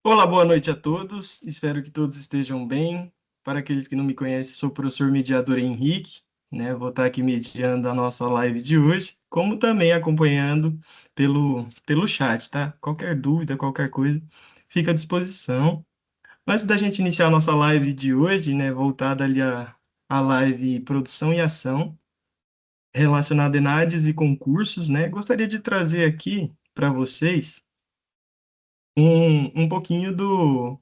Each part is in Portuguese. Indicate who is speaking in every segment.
Speaker 1: Olá, boa noite a todos. Espero que todos estejam bem. Para aqueles que não me conhecem, sou o professor mediador Henrique, né? Vou estar aqui mediando a nossa live de hoje, como também acompanhando pelo chat, tá? Qualquer dúvida, qualquer coisa, fica à disposição. Antes da gente iniciar a nossa live de hoje, né, voltada ali à live Produção e Ação, relacionada a ENADES e concursos, né? Gostaria de trazer aqui para vocês um pouquinho do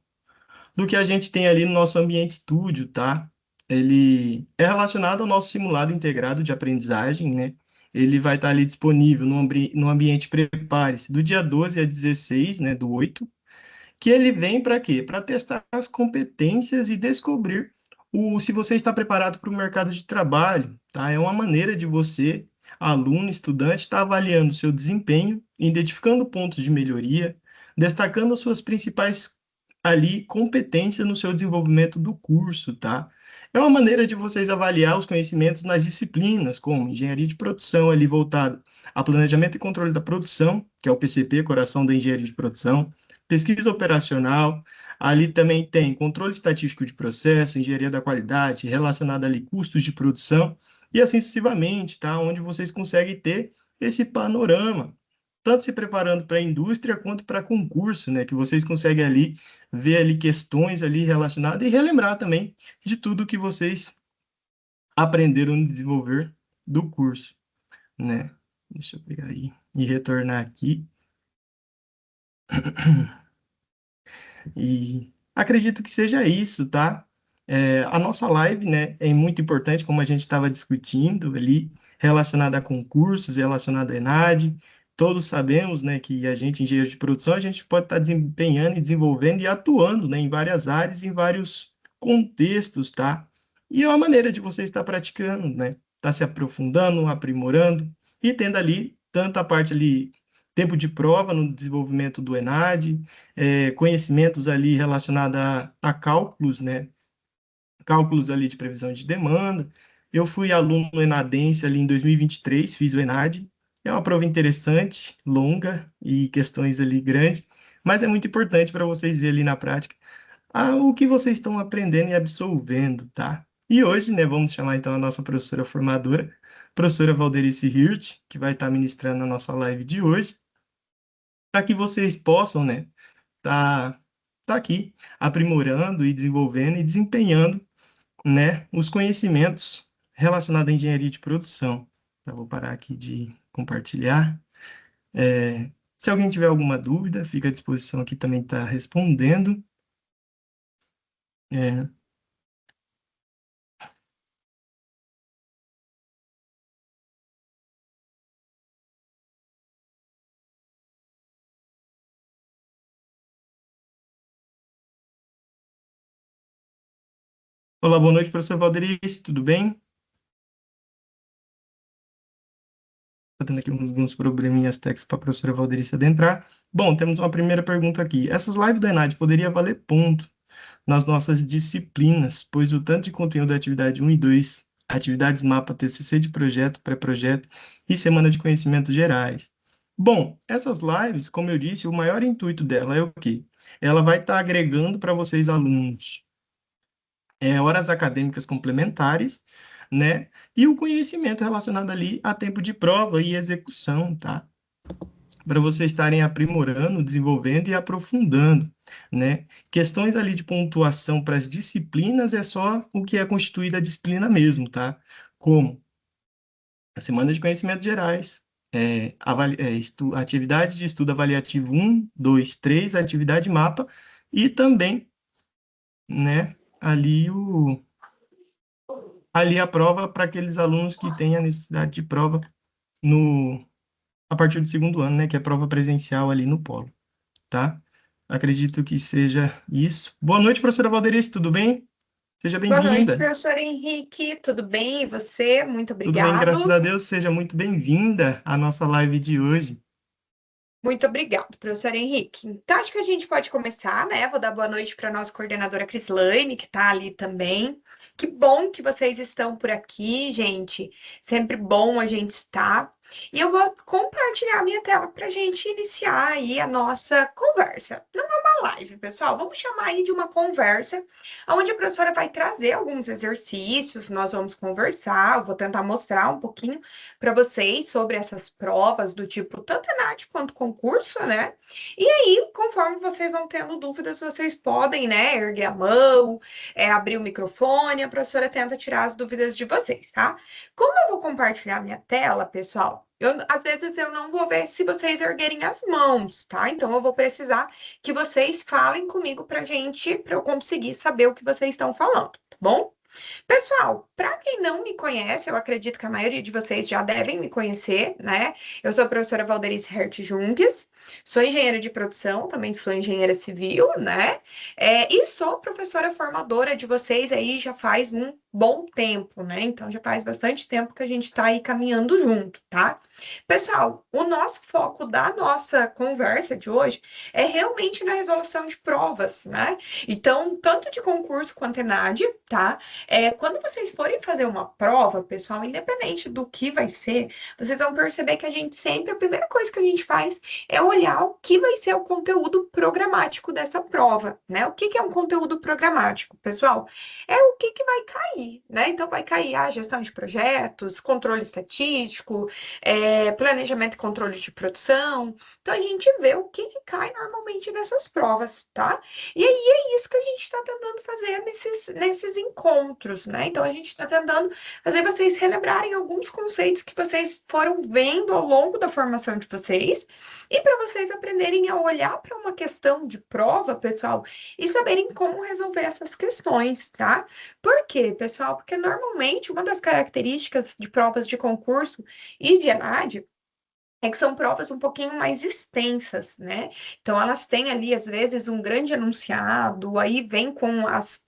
Speaker 1: que a gente tem ali no nosso ambiente estúdio, tá? Ele é relacionado ao nosso simulado integrado de aprendizagem, né? Ele vai estar ali disponível no ambiente Prepare-se do dia 12 a 16, né, do 8, que ele vem para quê? Para testar as competências e descobrir se você está preparado para o mercado de trabalho, tá? É uma maneira de você, aluno, estudante, estar avaliando o seu desempenho, identificando pontos de melhoria, destacando as suas principais ali competências no seu desenvolvimento do curso, tá? É uma maneira de vocês avaliar os conhecimentos nas disciplinas, como engenharia de produção ali voltada a planejamento e controle da produção, que é o PCP, coração da engenharia de produção, pesquisa operacional, ali também tem controle estatístico de processo, engenharia da qualidade, relacionada ali custos de produção, e assim sucessivamente, tá? Onde vocês conseguem ter esse panorama, tanto se preparando para a indústria quanto para concurso, né? Que vocês conseguem ali ver ali questões ali relacionadas e relembrar também de tudo que vocês aprenderam no desenvolver do curso, né? Deixa eu pegar aí e retornar aqui. E acredito que seja isso, tá? A nossa live, né, é muito importante, como a gente estava discutindo ali, relacionada a concursos, relacionada à ENAD. Todos sabemos, né, que a gente, engenheiro de produção, a gente pode estar desempenhando e desenvolvendo e atuando, né, em várias áreas, em vários contextos, tá? E é uma maneira de você estar praticando, né? Tá se aprofundando, aprimorando e tendo ali tanta parte ali, tempo de prova no desenvolvimento do ENAD, conhecimentos ali relacionados a cálculos, né? Cálculos ali de previsão de demanda. Eu fui aluno enadense ali em 2023, fiz o ENAD. É uma prova interessante, longa e questões ali grandes, mas é muito importante para vocês verem ali na prática o que vocês estão aprendendo e absolvendo, tá? E hoje, né, vamos chamar então a nossa professora formadora, professora Valderice Hirt, que vai estar ministrando a nossa live de hoje, para que vocês possam, né, tá aqui aprimorando e desenvolvendo e desempenhando, né, os conhecimentos relacionados à engenharia de produção. Eu vou parar aqui de compartilhar. Se alguém tiver alguma dúvida, fica à disposição aqui também está respondendo. É, Olá, boa noite, professor Valderice, tudo bem? Estou tendo aqui alguns probleminhas técnicos para a professora Valderice adentrar. Bom, temos uma primeira pergunta aqui. Essas lives do ENAD poderia valer ponto nas nossas disciplinas, pois o tanto de conteúdo da atividade 1 e 2, atividades mapa, TCC de projeto, pré-projeto e semana de conhecimentos gerais. Bom, essas lives, como eu disse, o maior intuito dela é o quê? Ela vai estar agregando para vocês, alunos, horas acadêmicas complementares, né? E o conhecimento relacionado ali a tempo de prova e execução, tá? Para vocês estarem aprimorando, desenvolvendo e aprofundando, né? Questões ali de pontuação para as disciplinas é só o que é constituído a disciplina mesmo, tá? Como a semana de conhecimentos gerais, atividade de estudo avaliativo 1, 2, 3, atividade mapa, e também, né, ali a prova para aqueles alunos que têm a necessidade de prova no, a partir do segundo ano, né, que é prova presencial ali no polo. Tá? Acredito que seja isso. Boa noite, professora Valderice, tudo bem? Seja
Speaker 2: Boa noite,
Speaker 1: bem-vinda.
Speaker 2: professor Henrique. Tudo bem? E você? Muito
Speaker 1: Tudo bem,
Speaker 2: obrigado.
Speaker 1: graças a Deus. Seja muito bem-vinda à nossa live de hoje.
Speaker 2: Muito obrigado, professor Henrique. Então, acho que a gente pode começar, né? Vou dar boa noite para a nossa coordenadora Crislaine, que está ali também. Que bom que vocês estão por aqui, gente. Sempre bom a gente estar. E eu vou compartilhar minha tela para a gente iniciar aí a nossa conversa. Não é uma live, pessoal, vamos chamar aí de uma conversa, onde a professora vai trazer alguns exercícios, nós vamos conversar, eu vou tentar mostrar um pouquinho para vocês sobre essas provas do tipo tanto ENAD quanto concurso, né? E aí, conforme vocês vão tendo dúvidas, vocês podem, né, erguer a mão, abrir o microfone, a professora tenta tirar as dúvidas de vocês, tá? Como eu vou compartilhar minha tela, pessoal, às vezes eu não vou ver se vocês erguerem as mãos, tá? Então eu vou precisar que vocês falem comigo para eu conseguir saber o que vocês estão falando, tá bom? Pessoal, para quem não me conhece, eu acredito que a maioria de vocês já devem me conhecer, né? Eu sou a professora Valderice Hertz Junques, sou engenheira de produção, também sou engenheira civil, né? E sou professora formadora de vocês aí já faz um bom tempo, né? Então já faz bastante tempo que a gente está aí caminhando junto, tá? Pessoal, o nosso foco da nossa conversa de hoje é realmente na resolução de provas, né? Então, tanto de concurso quanto ENAD, tá? Quando vocês forem fazer uma prova, pessoal, independente do que vai ser, vocês vão perceber que a gente sempre, a primeira coisa que a gente faz é olhar o que vai ser o conteúdo programático dessa prova, né? O que que é um conteúdo programático, pessoal? É o que que vai cair, né? Então, vai cair a gestão de projetos, controle estatístico, planejamento e controle de produção. Então, a gente vê o que que cai normalmente nessas provas, tá? E aí é isso que a gente está tentando fazer nesses encontros, né? Então a gente está tentando fazer vocês relembrarem alguns conceitos que vocês foram vendo ao longo da formação de vocês e para vocês aprenderem a olhar para uma questão de prova, pessoal, e saberem como resolver essas questões, tá? Por quê, pessoal? Porque normalmente uma das características de provas de concurso e de ENAD é que são provas um pouquinho mais extensas, né? Então, elas têm ali, às vezes, um grande enunciado, aí vem com as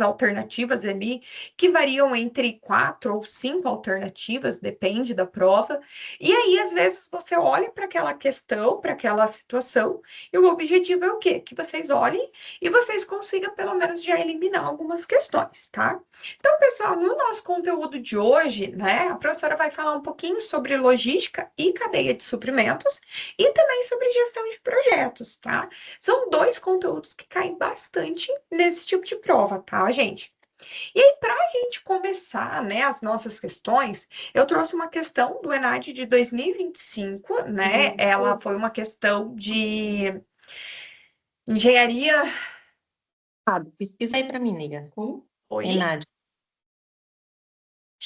Speaker 2: alternativas ali, que variam entre 4 ou 5 alternativas, depende da prova. E aí, às vezes, você olha para aquela questão, para aquela situação, e o objetivo é o quê? Que vocês olhem e vocês consigam, pelo menos, já eliminar algumas questões, tá? Então, pessoal, no nosso conteúdo de hoje, né, a professora vai falar um pouquinho sobre logística e cadeia de suprimentos e também sobre gestão de projetos, tá? São dois conteúdos que caem bastante nesse tipo de prova, tá, gente? E aí, para a gente começar, né, as nossas questões, eu trouxe uma questão do ENAD de 2025, né? Ela foi uma questão de engenharia.
Speaker 3: Pesquisa aí para mim, nega.
Speaker 2: Oi?
Speaker 3: Enádia.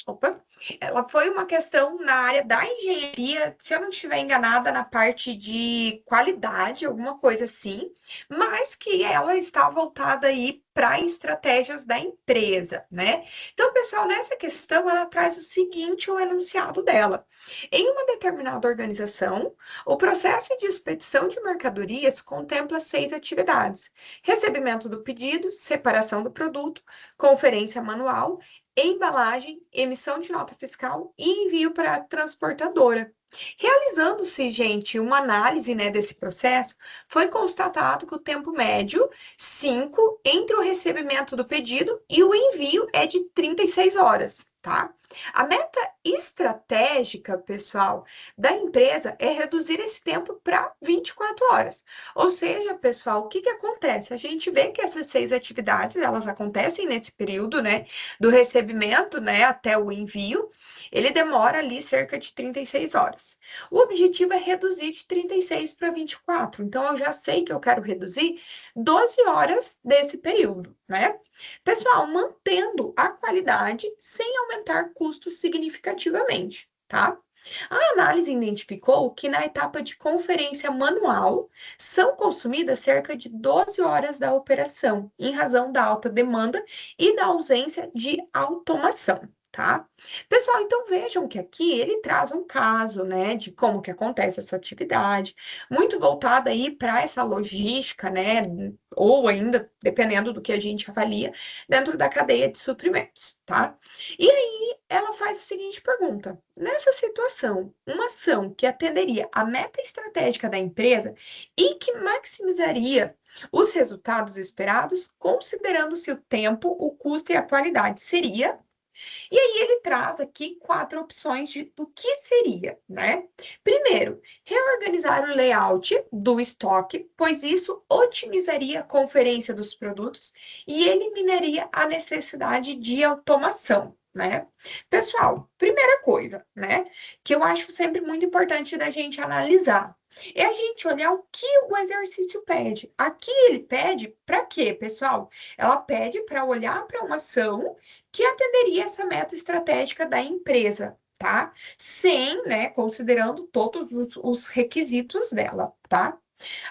Speaker 2: Opa. Ela foi uma questão na área da engenharia, se eu não estiver enganada, na parte de qualidade, alguma coisa assim, mas que ela está voltada aí para estratégias da empresa, né? Então, pessoal, nessa questão ela traz o seguinte, o enunciado dela. Em uma determinada organização, o processo de expedição de mercadorias contempla 6 atividades: recebimento do pedido, separação do produto, conferência manual, embalagem, emissão de nota fiscal e envio para a transportadora. Realizando-se, gente, uma análise, né, desse processo, foi constatado que o tempo médio, 5, entre o recebimento do pedido e o envio é de 36 horas, tá? A meta estratégica, pessoal, da empresa é reduzir esse tempo para 24 horas. Ou seja, pessoal, o que que acontece? A gente vê que essas 6 atividades, elas acontecem nesse período, né, do recebimento, né, até o envio, ele demora ali cerca de 36 horas. O objetivo é reduzir de 36 para 24. Então, eu já sei que eu quero reduzir 12 horas desse período, né? Pessoal, mantendo a qualidade sem aumentar custos significativamente, tá? A análise identificou que na etapa de conferência manual são consumidas cerca de 12 horas da operação, em razão da alta demanda e da ausência de automação. Tá? Pessoal, então vejam que aqui ele traz um caso, né, de como que acontece essa atividade, muito voltada aí para essa logística, né, ou ainda, dependendo do que a gente avalia, dentro da cadeia de suprimentos, tá? E aí ela faz a seguinte pergunta: nessa situação, uma ação que atenderia à meta estratégica da empresa e que maximizaria os resultados esperados, considerando-se o tempo, o custo e a qualidade, seria, E aí ele traz aqui 4 opções do que seria, né? Primeiro, reorganizar o layout do estoque, pois isso otimizaria a conferência dos produtos e eliminaria a necessidade de automação, né? Pessoal, primeira coisa, né, que eu acho sempre muito importante da gente analisar é a gente olhar o que o exercício pede. Aqui ele pede para quê, pessoal? Ela pede para olhar para uma ação que atenderia essa meta estratégica da empresa, tá? Sem, né, considerando todos os requisitos dela, tá?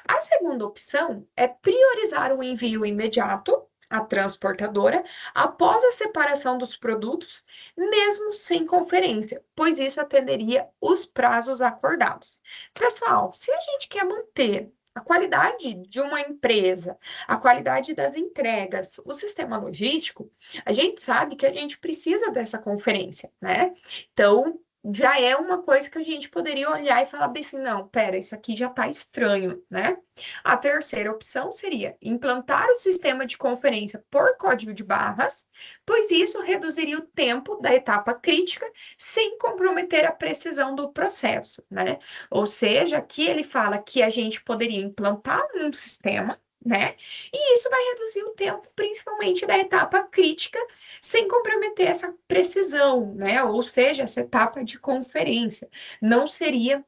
Speaker 2: A segunda opção é priorizar o envio imediato à transportadora após a separação dos produtos, mesmo sem conferência, pois isso atenderia os prazos acordados. Pessoal, se a gente quer manter a qualidade de uma empresa, a qualidade das entregas, o sistema logístico, a gente sabe que a gente precisa dessa conferência, né? Então, já é uma coisa que a gente poderia olhar e falar bem assim, não, pera, isso aqui já está estranho, né? A terceira opção seria implantar o sistema de conferência por código de barras, pois isso reduziria o tempo da etapa crítica sem comprometer a precisão do processo, né? Ou seja, aqui ele fala que a gente poderia implantar um sistema, né? E isso vai reduzir o tempo, principalmente da etapa crítica, sem comprometer essa precisão, né? Ou seja, essa etapa de conferência não seria,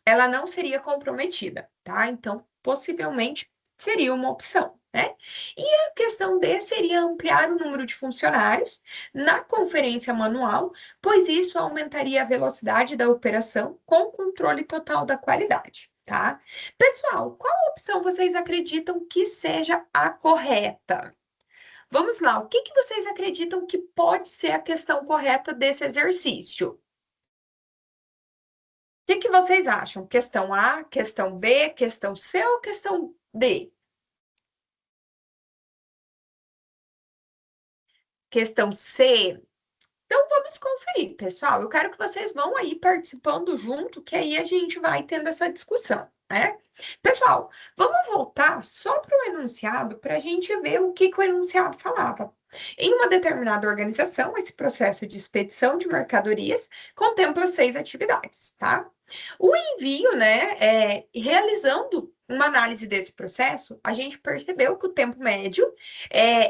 Speaker 2: ela não seria comprometida, tá? Então, possivelmente seria uma opção, né? E a questão D seria ampliar o número de funcionários na conferência manual, pois isso aumentaria a velocidade da operação com controle total da qualidade, tá? Pessoal, qual opção vocês acreditam que seja a correta? Vamos lá, o que vocês acreditam que pode ser a questão correta desse exercício? O que vocês acham? Questão A, questão B, questão C ou questão D? Questão C. Então vamos conferir, pessoal. Eu quero que vocês vão aí participando junto, que aí a gente vai tendo essa discussão, né? Pessoal, vamos voltar só para o enunciado para a gente ver o que o enunciado falava. Em uma determinada organização, esse processo de expedição de mercadorias contempla 6 atividades, tá? O envio, né, realizando uma análise desse processo, a gente percebeu que o tempo médio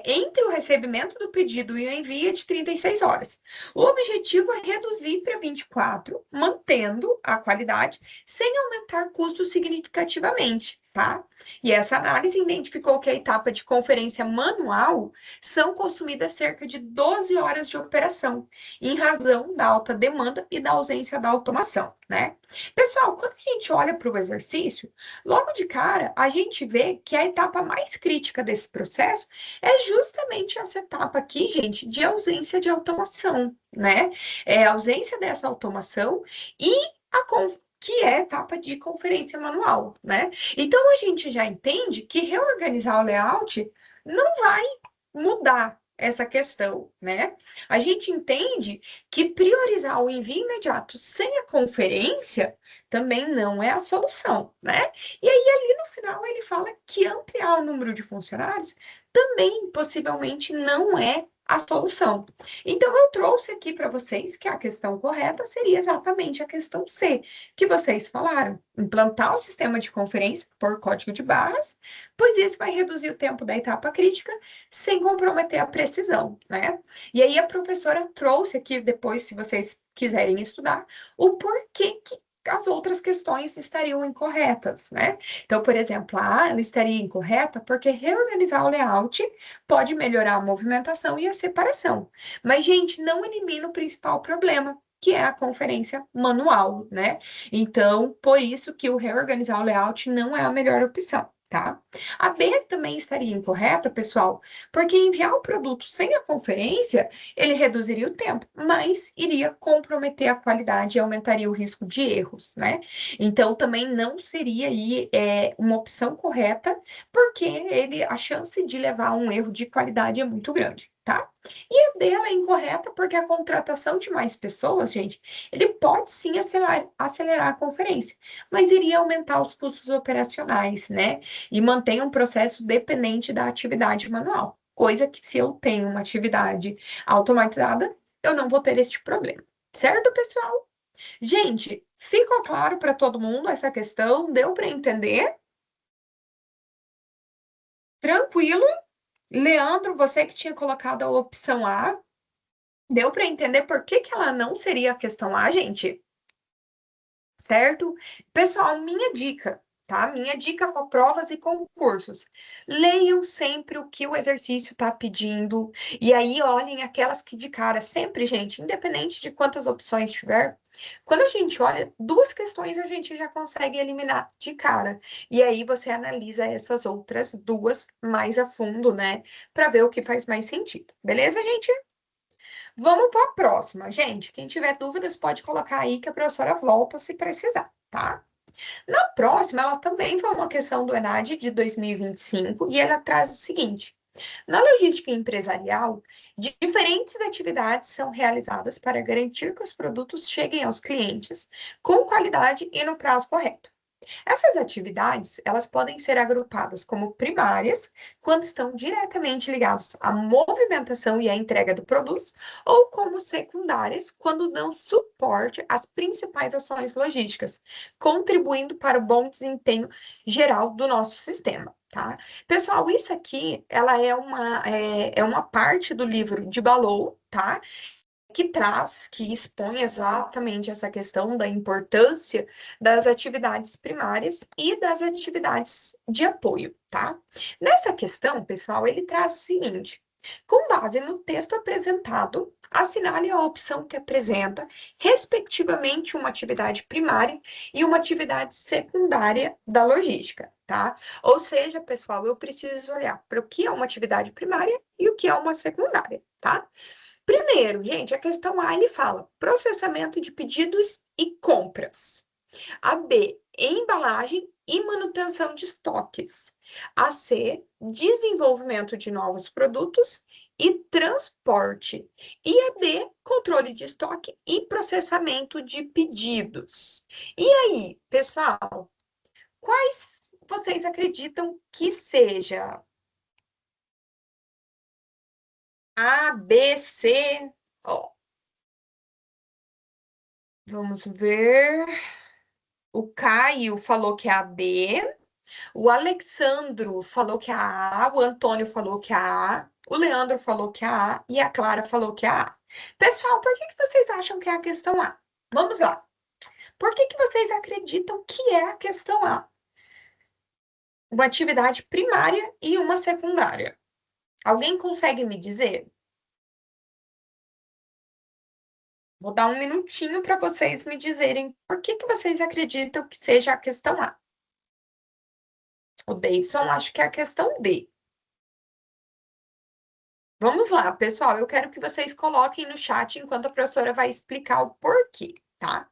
Speaker 2: entre o recebimento do pedido e o envio é de 36 horas. O objetivo é reduzir para 24, mantendo a qualidade, sem aumentar custos significativamente, tá? E essa análise identificou que a etapa de conferência manual são consumidas cerca de 12 horas de operação, em razão da alta demanda e da ausência da automação, né? Pessoal, quando a gente olha para o exercício, logo de cara, a gente vê que a etapa mais crítica desse processo é justamente essa etapa aqui, gente, de ausência de automação, né? É a ausência dessa automação e que é a etapa de conferência manual, né? Então, a gente já entende que reorganizar o layout não vai mudar essa questão, né? A gente entende que priorizar o envio imediato sem a conferência também não é a solução, né? E aí, ali no final, ele fala que ampliar o número de funcionários também possivelmente não é a solução. Então, eu trouxe aqui para vocês que a questão correta seria exatamente a questão C, que vocês falaram: implantar o sistema de conferência por código de barras, pois isso vai reduzir o tempo da etapa crítica sem comprometer a precisão, né? E aí a professora trouxe aqui depois, se vocês quiserem estudar, o porquê que as outras questões estariam incorretas, né? Então, por exemplo, a A ela estaria incorreta porque reorganizar o layout pode melhorar a movimentação e a separação. Mas, gente, não elimina o principal problema, que é a conferência manual, né? Então, por isso que o reorganizar o layout não é a melhor opção, tá? A B também estaria incorreta, pessoal, porque enviar o produto sem a conferência, ele reduziria o tempo, mas iria comprometer a qualidade e aumentaria o risco de erros, né? Então, também não seria aí uma opção correta, porque a chance de levar a um erro de qualidade é muito grande, tá? E a dela é incorreta porque a contratação de mais pessoas, gente, ele pode sim acelerar a conferência, mas iria aumentar os custos operacionais, né? E mantém um processo dependente da atividade manual. Coisa que se eu tenho uma atividade automatizada, eu não vou ter este problema. Certo, pessoal? Gente, ficou claro para todo mundo essa questão? Deu para entender? Tranquilo? Leandro, você que tinha colocado a opção A, deu para entender por que que ela não seria a questão A, gente? Certo? Pessoal, minha dica, tá? Minha dica para provas e concursos. Leiam sempre o que o exercício está pedindo. E aí, olhem aquelas que de cara, sempre, gente, independente de quantas opções tiver, quando a gente olha duas questões, a gente já consegue eliminar de cara. E aí você analisa essas outras duas mais a fundo, né? Para ver o que faz mais sentido. Beleza, gente? Vamos para a próxima. Gente, quem tiver dúvidas pode colocar aí que a professora volta se precisar, tá? Na próxima, ela também foi uma questão do ENAD de 2025 e ela traz o seguinte: na logística empresarial, diferentes atividades são realizadas para garantir que os produtos cheguem aos clientes com qualidade e no prazo correto. Essas atividades, elas podem ser agrupadas como primárias, quando estão diretamente ligadas à movimentação e à entrega do produto, ou como secundárias, quando dão suporte às principais ações logísticas, contribuindo para o bom desempenho geral do nosso sistema. Tá? Pessoal, isso aqui, ela é uma parte do livro de Ballow, tá? Que traz, que expõe exatamente essa questão da importância das atividades primárias e das atividades de apoio, tá? Nessa questão, pessoal, ele traz o seguinte: com base no texto apresentado, assinale a opção que apresenta, respectivamente, uma atividade primária e uma atividade secundária da logística, tá? Ou seja, pessoal, eu preciso olhar para o que é uma atividade primária e o que é uma secundária, tá? Primeiro, gente, a questão A, ele fala processamento de pedidos e compras. A B, embalagem e manutenção de estoques. A C, desenvolvimento de novos produtos e transporte. E a D, controle de estoque e processamento de pedidos. E aí, pessoal, quais vocês acreditam que seja? A, B, C? Ó, vamos ver. O Caio falou que é a B. O Alexandro falou que é a A. O Antônio falou que é a A. O Leandro falou que é a A. E a Clara falou que é a A. Pessoal, por que que vocês acham que é a questão A? Vamos lá. Por que que vocês acreditam que é a questão A? Uma atividade primária e uma secundária. Alguém consegue me dizer? Vou dar um minutinho para vocês me dizerem por que que vocês acreditam que seja a questão A. O Davidson acho que é a questão D. Vamos lá, pessoal. Eu quero que vocês coloquem no chat enquanto a professora vai explicar o porquê, tá?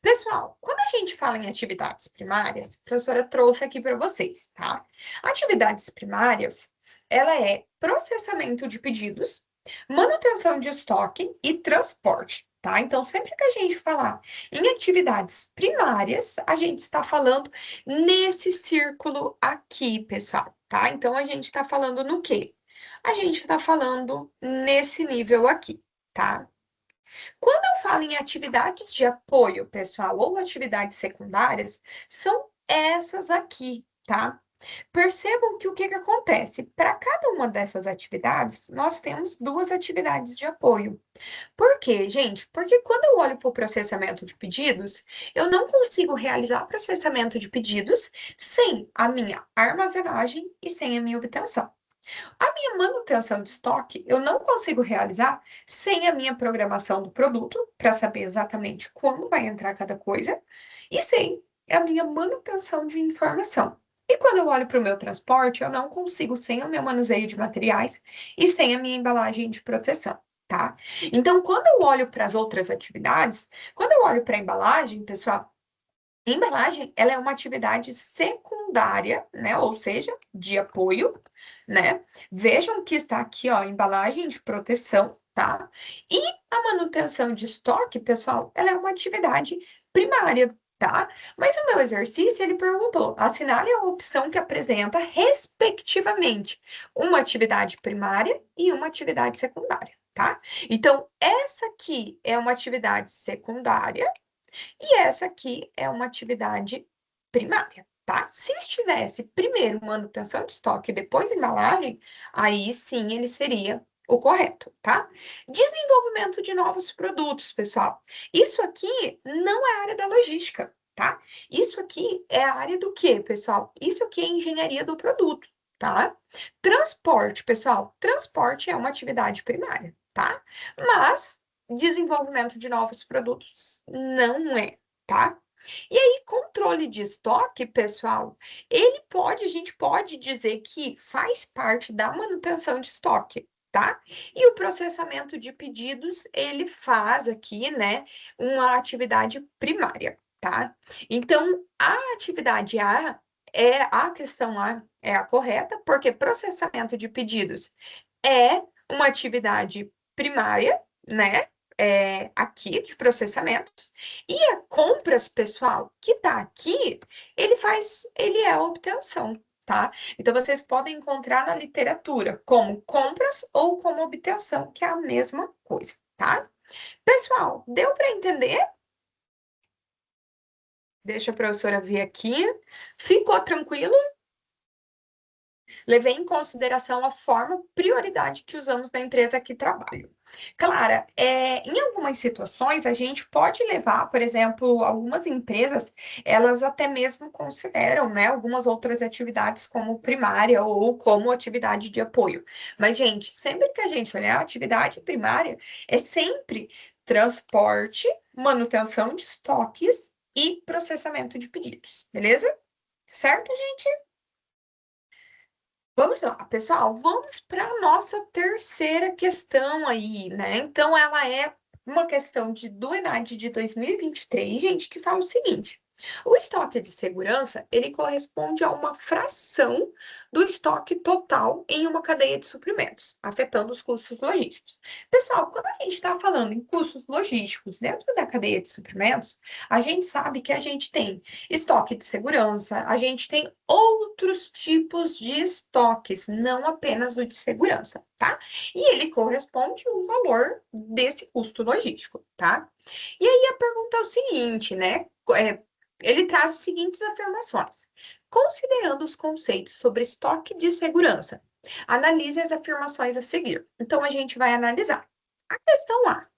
Speaker 2: Pessoal, quando a gente fala em atividades primárias, a professora trouxe aqui para vocês, tá? Atividades primárias, ela é processamento de pedidos, manutenção de estoque e transporte, tá? Então, sempre que a gente falar em atividades primárias, a gente está falando nesse círculo aqui, pessoal, tá? Então, a gente está falando no quê? A gente está falando nesse nível aqui, tá? Quando eu falo em atividades de apoio, pessoal, ou atividades secundárias, são essas aqui, tá? Percebam que o que que acontece? Para cada uma dessas atividades, nós temos duas atividades de apoio. Por quê, gente? Porque quando eu olho para o processamento de pedidos, eu não consigo realizar processamento de pedidos sem a minha armazenagem e sem a minha obtenção. A minha manutenção de estoque eu não consigo realizar sem a minha programação do produto, para saber exatamente quando vai entrar cada coisa, e sem a minha manutenção de informação. E quando eu olho para o meu transporte, eu não consigo sem o meu manuseio de materiais e sem a minha embalagem de proteção, tá? Então, quando eu olho para as outras atividades, quando eu olho para a embalagem, pessoal, embalagem, ela é uma atividade secundária, né? Ou seja, de apoio, né? Vejam que está aqui, ó, embalagem de proteção, tá? E a manutenção de estoque, pessoal, ela é uma atividade primária, tá? Mas o meu exercício, ele perguntou, assinale a opção que apresenta, respectivamente, uma atividade primária e uma atividade secundária, tá? Então, essa aqui é uma atividade secundária e essa aqui é uma atividade primária, tá? Se estivesse primeiro manutenção de estoque e depois embalagem, aí sim ele seria o correto, tá? Desenvolvimento de novos produtos, pessoal. Isso aqui não é a área da logística, tá? Isso aqui é a área do quê, pessoal? Isso aqui é engenharia do produto, tá? Transporte, pessoal. Transporte é uma atividade primária, tá? Mas desenvolvimento de novos produtos não é, tá? E aí, controle de estoque, pessoal, a gente pode dizer que faz parte da manutenção de estoque, tá? E o processamento de pedidos, ele faz aqui, né, uma atividade primária, tá? Então, a atividade a questão A é a correta, porque processamento de pedidos é uma atividade primária, né? Aqui de processamentos, e a compras, pessoal, que tá aqui, ele é a obtenção, tá? Então, vocês podem encontrar na literatura como compras ou como obtenção, que é a mesma coisa, tá? Pessoal, deu para entender? Deixa a professora ver aqui. Ficou tranquilo? Levei em consideração a forma, prioridade que usamos na empresa que trabalho. Clara, em algumas situações, a gente pode levar, por exemplo, algumas empresas, elas até mesmo consideram, né, algumas outras atividades como primária ou como atividade de apoio. Mas, gente, sempre que a gente olhar a atividade primária, é sempre transporte, manutenção de estoques e processamento de pedidos, beleza? Certo, gente? Vamos lá, pessoal, vamos para a nossa terceira questão aí, né? Então, ela é uma questão do ENAD de 2023, gente, que fala o seguinte: o estoque de segurança, ele corresponde a uma fração do estoque total em uma cadeia de suprimentos, afetando os custos logísticos. Pessoal, quando a gente está falando em custos logísticos dentro da cadeia de suprimentos, a gente sabe que a gente tem estoque de segurança, a gente tem outros tipos de estoques, não apenas o de segurança, tá? E ele corresponde ao valor desse custo logístico, tá? E aí a pergunta é o seguinte, né? Ele traz as seguintes afirmações. Considerando os conceitos sobre estoque de segurança, analise as afirmações a seguir. Então, a gente vai analisar. A questão A.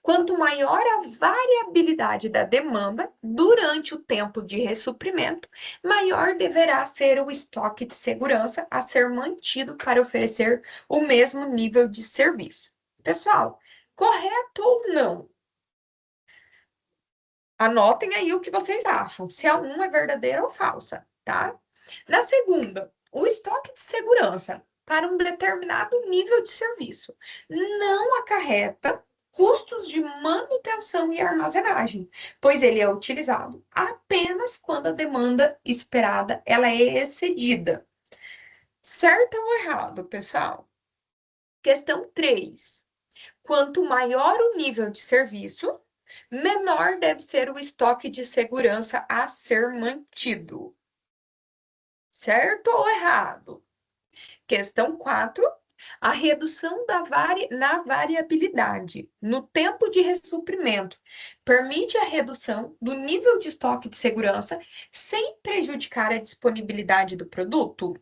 Speaker 2: Quanto maior a variabilidade da demanda durante o tempo de ressuprimento, maior deverá ser o estoque de segurança a ser mantido para oferecer o mesmo nível de serviço. Pessoal, correto ou não? Anotem aí o que vocês acham, se a 1 é verdadeira ou falsa, tá? Na segunda, o estoque de segurança para um determinado nível de serviço não acarreta custos de manutenção e armazenagem, pois ele é utilizado apenas quando a demanda esperada ela é excedida. Certo ou errado, pessoal? Questão 3. Quanto maior o nível de serviço, menor deve ser o estoque de segurança a ser mantido. Certo ou errado? Questão 4. A redução na variabilidade no tempo de ressuprimento permite a redução do nível de estoque de segurança sem prejudicar a disponibilidade do produto?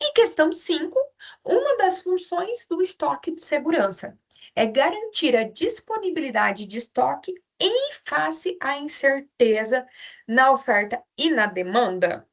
Speaker 2: E questão 5. Uma das funções do estoque de segurança é garantir a disponibilidade de estoque em face à incerteza na oferta e na demanda.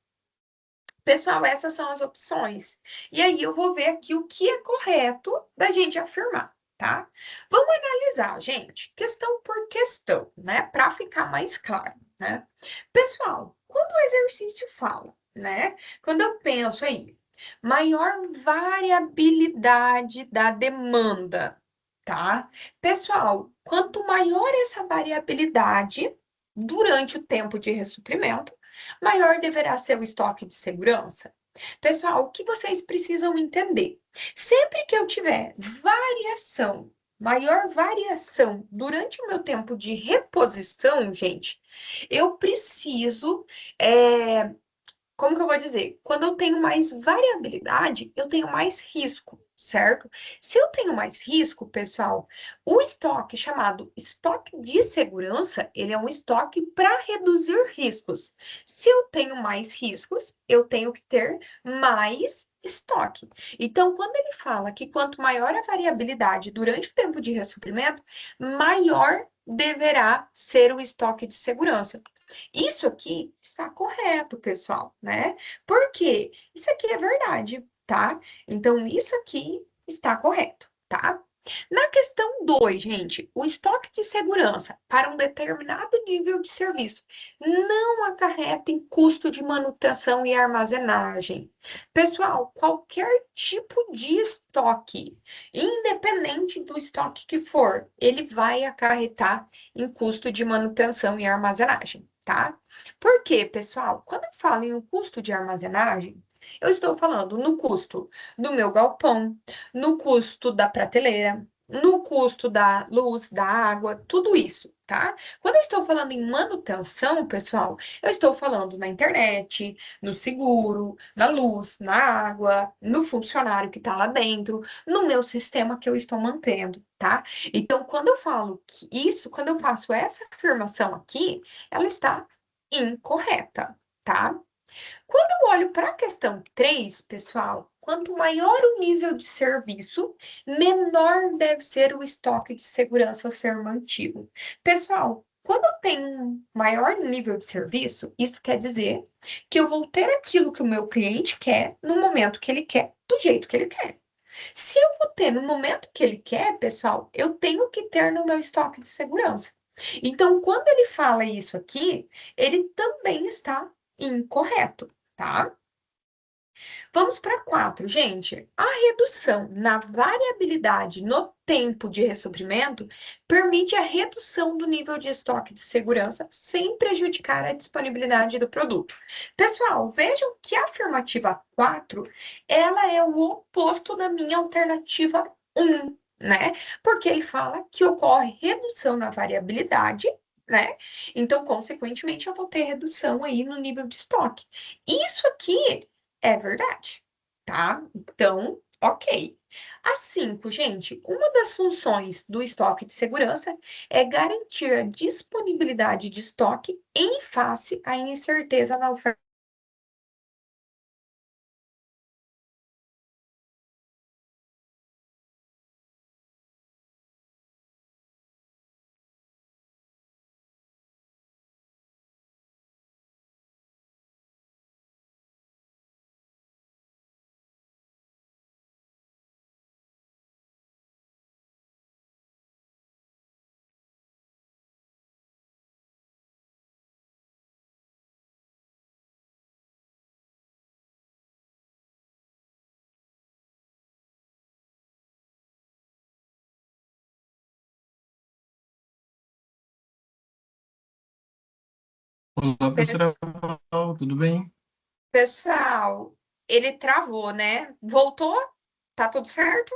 Speaker 2: Pessoal, essas são as opções. E aí eu vou ver aqui o que é correto da gente afirmar, tá? Vamos analisar, gente, questão por questão, né? Para ficar mais claro, né? Pessoal, quando o exercício fala, né? Quando eu penso aí, maior variabilidade da demanda, tá? Pessoal, quanto maior essa variabilidade durante o tempo de ressuprimento, maior deverá ser o estoque de segurança. Pessoal, o que vocês precisam entender? Sempre que eu tiver variação maior variação durante o meu tempo de reposição, gente, eu preciso. Como que eu vou dizer? Quando eu tenho mais variabilidade, eu tenho mais risco, certo? Se eu tenho mais risco, pessoal, o estoque chamado estoque de segurança, ele é um estoque para reduzir riscos. Se eu tenho mais riscos, eu tenho que ter mais estoque. Então, quando ele fala que quanto maior a variabilidade durante o tempo de ressuprimento, maior deverá ser o estoque de segurança. Isso aqui está correto, pessoal, né? Por quê? Isso aqui é verdade, tá? Então, isso aqui está correto, tá? Na questão 2, gente, o estoque de segurança para um determinado nível de serviço não acarreta em custo de manutenção e armazenagem. Pessoal, qualquer tipo de estoque, independente do estoque que for, ele vai acarretar em custo de manutenção e armazenagem, tá? Por quê, pessoal? Quando eu falo em um custo de armazenagem, eu estou falando no custo do meu galpão, no custo da prateleira, no custo da luz, da água, tudo isso, tá? Quando eu estou falando em manutenção, pessoal, eu estou falando na internet, no seguro, na luz, na água, no funcionário que está lá dentro, no meu sistema que eu estou mantendo, tá? Então, quando eu falo que isso, quando eu faço essa afirmação aqui, ela está incorreta, tá? Quando eu olho para a questão 3, pessoal, quanto maior o nível de serviço, menor deve ser o estoque de segurança a ser mantido. Pessoal, quando eu tenho um maior nível de serviço, isso quer dizer que eu vou ter aquilo que o meu cliente quer, no momento que ele quer, do jeito que ele quer. Se eu vou ter no momento que ele quer, pessoal, eu tenho que ter no meu estoque de segurança. Então, quando ele fala isso aqui, ele também está incorreto, tá? Vamos para 4, gente. A redução na variabilidade no tempo de ressuprimento permite a redução do nível de estoque de segurança sem prejudicar a disponibilidade do produto. Pessoal, vejam que a afirmativa 4, ela é o oposto da minha alternativa 1, né? Porque ele fala que ocorre redução na variabilidade, né? Então, consequentemente, eu vou ter redução aí no nível de estoque. Isso aqui é verdade, tá? Então, ok. A 5, gente, uma das funções do estoque de segurança é garantir a disponibilidade de estoque em face à incerteza na oferta.
Speaker 1: Olá, professora Val, tudo bem?
Speaker 2: Pessoal, ele travou, né? Voltou? Tá tudo certo?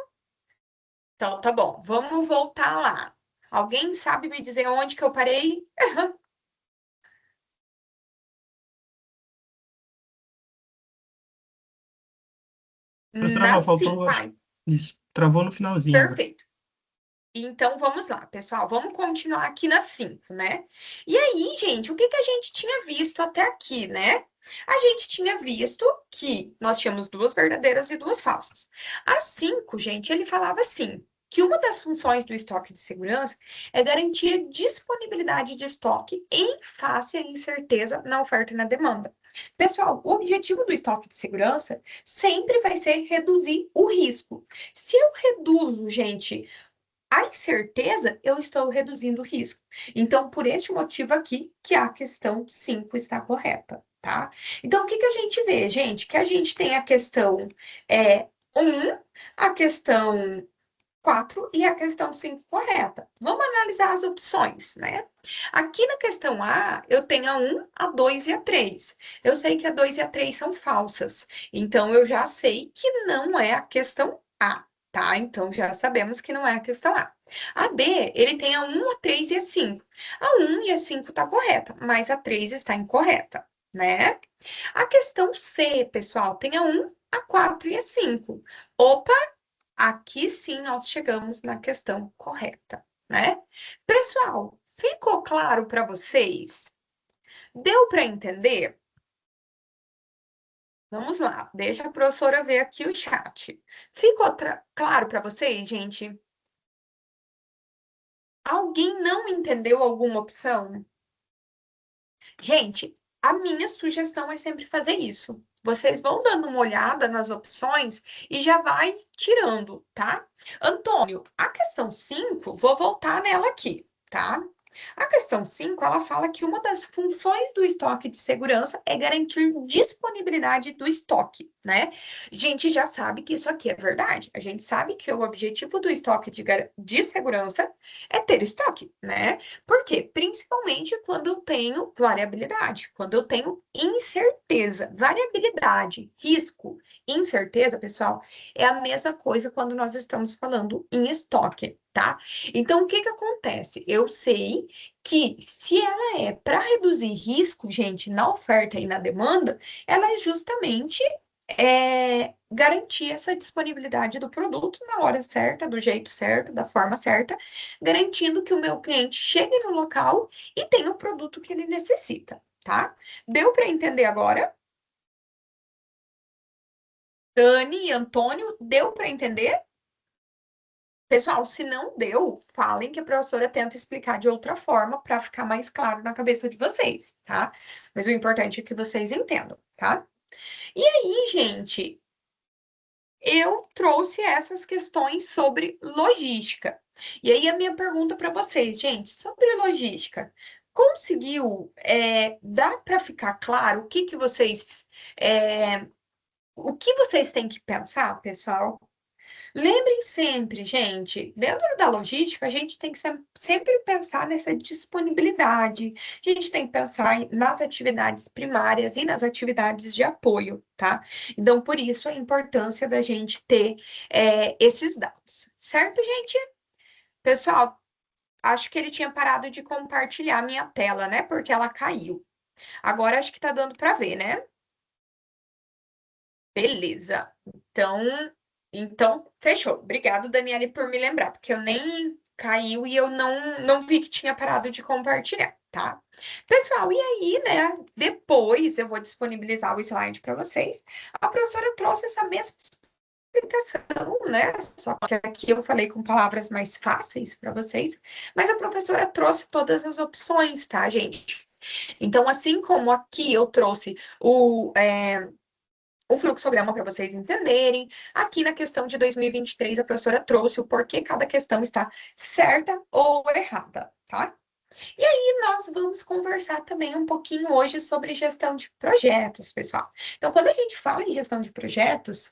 Speaker 2: Então, tá bom. Vamos voltar lá. Alguém sabe me dizer onde que eu parei?
Speaker 1: Professora
Speaker 2: Na
Speaker 1: Val, faltou,
Speaker 2: 5.
Speaker 1: acho,
Speaker 2: Ai,
Speaker 1: isso, travou no finalzinho agora.
Speaker 2: perfeito. Então, vamos lá, pessoal. Vamos continuar aqui na 5, né? E aí, gente, o que que a gente tinha visto até aqui, né? A gente tinha visto que nós tínhamos duas verdadeiras e duas falsas. A 5, gente, ele falava assim, que uma das funções do estoque de segurança é garantir a disponibilidade de estoque em face à incerteza na oferta e na demanda. Pessoal, o objetivo do estoque de segurança sempre vai ser reduzir o risco. Se eu reduzo, gente, a incerteza, eu estou reduzindo o risco. Então, por este motivo aqui, que a questão 5 está correta, tá? Então, o que que a gente vê, gente? Que a gente tem a questão 1, a questão 4 e a questão 5 correta. Vamos analisar as opções, né? Aqui na questão A, eu tenho a 1, a 2 e a 3. Eu sei que a 2 e a 3 são falsas. Então, eu já sei que não é a questão A. tá? Então já sabemos que não é a questão A. A B, ele tem a 1, a 3 e a 5. A 1 e a 5 está correta, mas a 3 está incorreta, né? A questão C, pessoal, tem a 1, a 4 e a 5. Opa, aqui sim nós chegamos na questão correta, né? Pessoal, ficou claro para vocês? Deu para entender? Vamos lá, deixa a professora ver aqui o chat. Ficou claro para vocês, gente? Alguém não entendeu alguma opção? Gente, a minha sugestão é sempre fazer isso. Vocês vão dando uma olhada nas opções e já vai tirando, tá? Antônio, a questão 5, vou voltar nela aqui, tá? A questão 5, ela fala que uma das funções do estoque de segurança é garantir disponibilidade do estoque, né? A gente já sabe que isso aqui é verdade. A gente sabe que o objetivo do estoque de segurança é ter estoque, né? Por quê? Principalmente quando eu tenho variabilidade, quando eu tenho incerteza. Variabilidade, risco, incerteza, pessoal, é a mesma coisa quando nós estamos falando em estoque, tá? Então, o que que acontece? Eu sei que se ela é para reduzir risco, gente, na oferta e na demanda, ela é justamente garantir essa disponibilidade do produto na hora certa, do jeito certo, da forma certa, garantindo que o meu cliente chegue no local e tenha o produto que ele necessita, tá? Deu para entender agora? Dani e Antônio, deu para entender? Pessoal, se não deu, falem que a professora tenta explicar de outra forma para ficar mais claro na cabeça de vocês, tá? Mas o importante é que vocês entendam, tá? E aí, gente, eu trouxe essas questões sobre logística. E aí, a minha pergunta para vocês, gente, sobre logística. Conseguiu dar para ficar claro o que vocês têm que pensar, pessoal? Lembrem sempre, gente, dentro da logística, a gente tem que sempre pensar nessa disponibilidade. A gente tem que pensar nas atividades primárias e nas atividades de apoio, tá? Então, por isso, a importância da gente ter esses dados. Certo, gente? Pessoal, acho que ele tinha parado de compartilhar minha tela, né? Porque ela caiu. Agora acho que tá dando para ver, né? Beleza. Então, fechou. Obrigado, Daniele, por me lembrar, porque eu nem caiu e eu não vi que tinha parado de compartilhar, tá? Pessoal, e aí, né? Depois eu vou disponibilizar o slide para vocês. A professora trouxe essa mesma explicação, né? Só que aqui eu falei com palavras mais fáceis para vocês, mas a professora trouxe todas as opções, tá, gente? Então, assim como aqui eu trouxe o fluxograma para vocês entenderem. Aqui na questão de 2023, a professora trouxe o porquê cada questão está certa ou errada, tá? E aí, nós vamos conversar também um pouquinho hoje sobre gestão de projetos, pessoal. Então, quando a gente fala em gestão de projetos,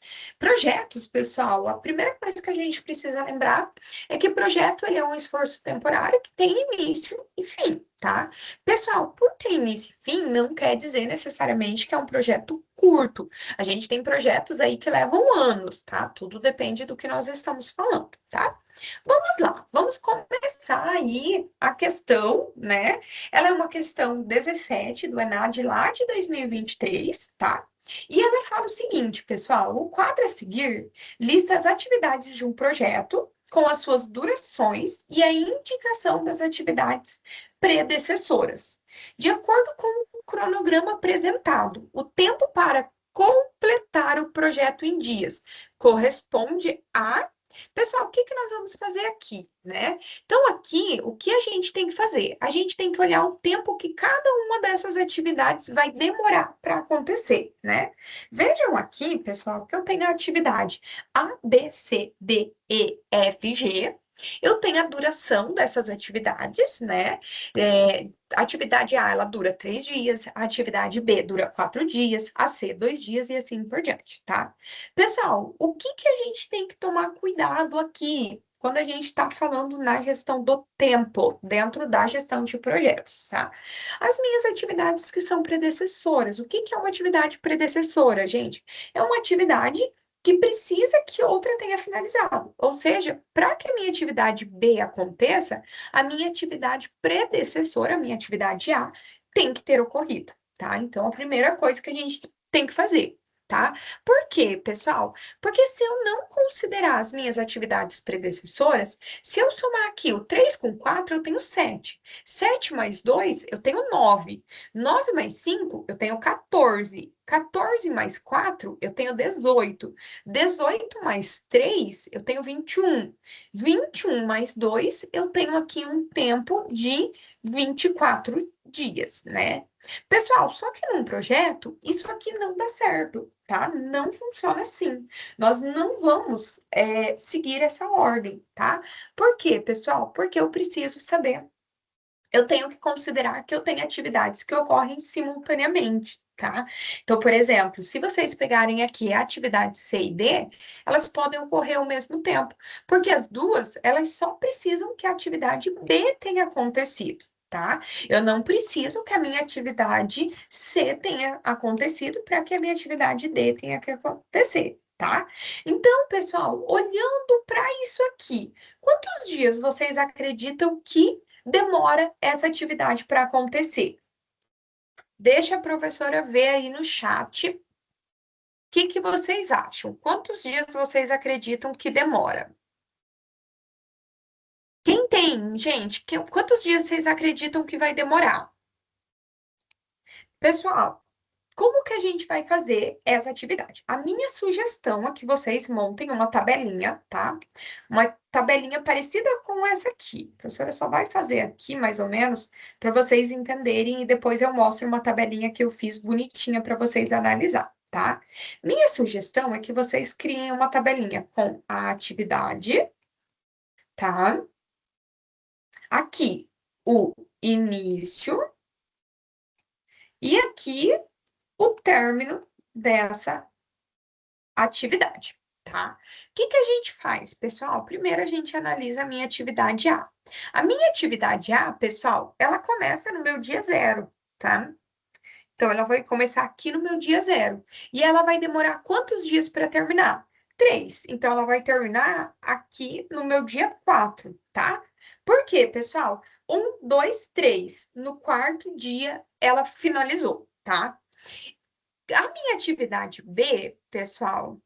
Speaker 2: pessoal, a primeira coisa que a gente precisa lembrar é que projeto ele é um esforço temporário que tem início e fim, tá? Pessoal, por ter início e fim, não quer dizer necessariamente que é um projeto curto. A gente tem projetos aí que levam anos, tá? Tudo depende do que nós estamos falando, tá? Vamos lá, vamos começar aí a questão, né? Ela é uma questão 17 do ENAD lá de 2023, tá? E ela fala o seguinte, pessoal: o quadro a seguir lista as atividades de um projeto com as suas durações e a indicação das atividades predecessoras. De acordo com o cronograma apresentado, o tempo para completar o projeto em dias corresponde a. Pessoal, o que que nós vamos fazer aqui, né? Então, aqui, o que a gente tem que fazer? A gente tem que olhar o tempo que cada uma dessas atividades vai demorar para acontecer, né? Vejam aqui, pessoal, que eu tenho a atividade A, B, C, D, E, F, G. Eu tenho a duração dessas atividades, né? A atividade A, ela dura 3 dias, a atividade B dura 4 dias, a C, 2 dias e assim por diante, tá? Pessoal, o que que a gente tem que tomar cuidado aqui quando a gente está falando na gestão do tempo, dentro da gestão de projetos, tá? As minhas atividades que são predecessoras. O que que é uma atividade predecessora, gente? É uma atividade que precisa que outra tenha finalizado. Ou seja, para que a minha atividade B aconteça, a minha atividade predecessora, a minha atividade A, tem que ter ocorrido, tá? Então, a primeira coisa que a gente tem que fazer, tá? Por quê, pessoal? Porque se eu não considerar as minhas atividades predecessoras, se eu somar aqui o 3 com 4, eu tenho 7. 7 mais 2, eu tenho 9. 9 mais 5, eu tenho 14. 14 mais 4, eu tenho 18. 18 mais 3, eu tenho 21. 21 mais 2, eu tenho aqui um tempo de 24 dias, né? Pessoal, só que num projeto, isso aqui não dá certo, tá? Não funciona assim. Nós não vamos seguir essa ordem, tá? Por quê, pessoal? Porque eu preciso saber. Eu tenho que considerar que eu tenho atividades que ocorrem simultaneamente, tá? Então, por exemplo, se vocês pegarem aqui a atividade C e D, elas podem ocorrer ao mesmo tempo, porque as duas, elas só precisam que a atividade B tenha acontecido, tá? Eu não preciso que a minha atividade C tenha acontecido para que a minha atividade D tenha que acontecer, tá? Então, pessoal, olhando para isso aqui, quantos dias vocês acreditam que demora essa atividade para acontecer? Deixa a professora ver aí no chat o que vocês acham. Quantos dias vocês acreditam que demora? Quem tem, gente? Quantos dias vocês acreditam que vai demorar? Pessoal, como que a gente vai fazer essa atividade? A minha sugestão é que vocês montem uma tabelinha, tá? Uma tabelinha parecida com essa aqui. A professora só vai fazer aqui, mais ou menos, para vocês entenderem e depois eu mostro uma tabelinha que eu fiz bonitinha para vocês analisar, tá? Minha sugestão é que vocês criem uma tabelinha com a atividade, tá? Aqui, o início e aqui o término dessa atividade, tá? O que a gente faz, pessoal? Primeiro a gente analisa a minha atividade A. A minha atividade A, pessoal, ela começa no meu dia zero, tá? Então, ela vai começar aqui no meu dia zero. E ela vai demorar quantos dias para terminar? 3. Então, ela vai terminar aqui no meu dia 4, tá? Por quê, pessoal? 1, 2, 3. No quarto dia, ela finalizou, tá? A minha atividade B, pessoal,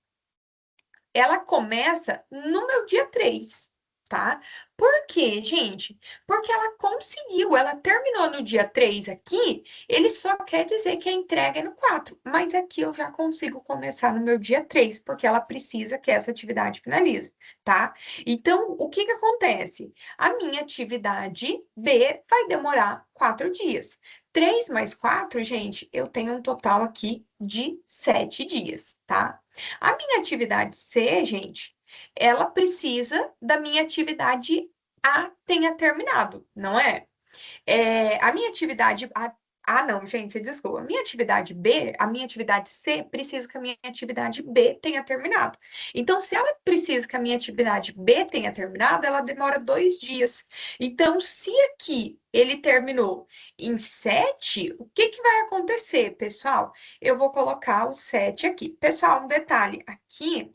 Speaker 2: ela começa no meu dia 3, tá? Por quê, gente? Porque ela conseguiu, ela terminou no dia 3 aqui, ele só quer dizer que a entrega é no 4, mas aqui eu já consigo começar no meu dia 3, porque ela precisa que essa atividade finalize, tá? Então, o que acontece? A minha atividade B vai demorar 4 dias. 3 mais 4, gente, eu tenho um total aqui de 7 dias, tá? A minha atividade C, gente, ela precisa da minha atividade A tenha terminado, não é? A minha atividade A, não, gente, desculpa. A minha atividade B, a minha atividade C precisa que a minha atividade B tenha terminado. Então, se ela precisa que a minha atividade B tenha terminado, ela demora 2 dias. Então, se aqui ele terminou em 7, o que vai acontecer, pessoal? Eu vou colocar o 7 aqui. Pessoal, um detalhe, aqui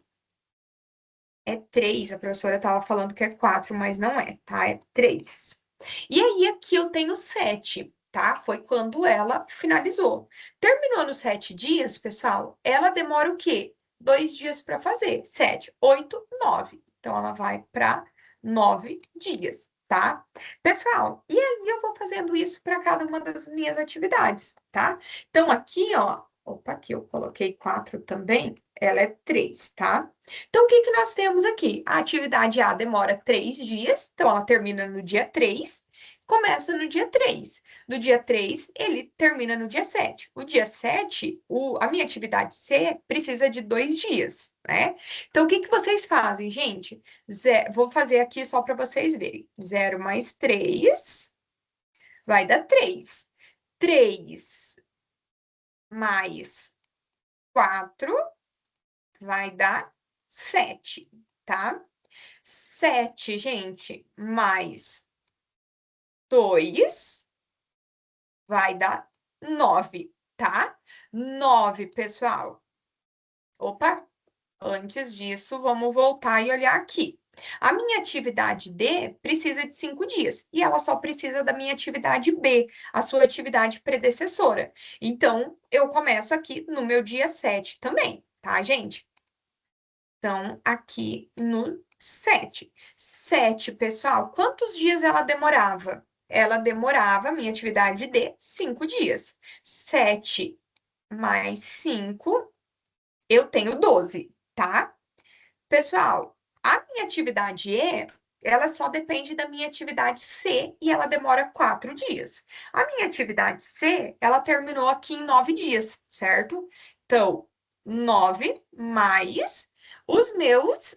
Speaker 2: é 3, a professora estava falando que é 4, mas não é, tá? É 3. E aí, aqui eu tenho 7, tá? Foi quando ela finalizou. Terminou nos 7 dias, pessoal, ela demora o quê? 2 dias para fazer. 7, 8, 9. Então, ela vai para 9 dias, tá? Pessoal, e aí eu vou fazendo isso para cada uma das minhas atividades, tá? Então, aqui, ó, opa, aqui eu coloquei 4 também, ela é 3, tá? Então, o que nós temos aqui? A atividade A demora 3 dias, então ela termina no dia 3, começa no dia 3. No dia 3, ele termina no dia 7. O dia 7, a minha atividade C precisa de 2 dias, né? Então, o que vocês fazem, gente? Vou fazer aqui só para vocês verem. 0 mais 3 vai dar 3. 3 mais 4 vai dar 7, tá? 7, gente, mais 2 vai dar 9, tá? 9, pessoal. Opa, Antes disso, vamos voltar e olhar aqui. A minha atividade D precisa de 5 dias e ela só precisa da minha atividade B, a sua atividade predecessora. Então, eu começo aqui no meu dia 7 também, tá, gente? Então, aqui no 7. 7, pessoal, quantos dias ela demorava? Ela demorava, minha atividade D, 5 dias. 7 mais 5, eu tenho 12, tá? Pessoal, a minha atividade E, ela só depende da minha atividade C e ela demora 4 dias. A minha atividade C, ela terminou aqui em 9 dias, certo? Então, 9 mais os meus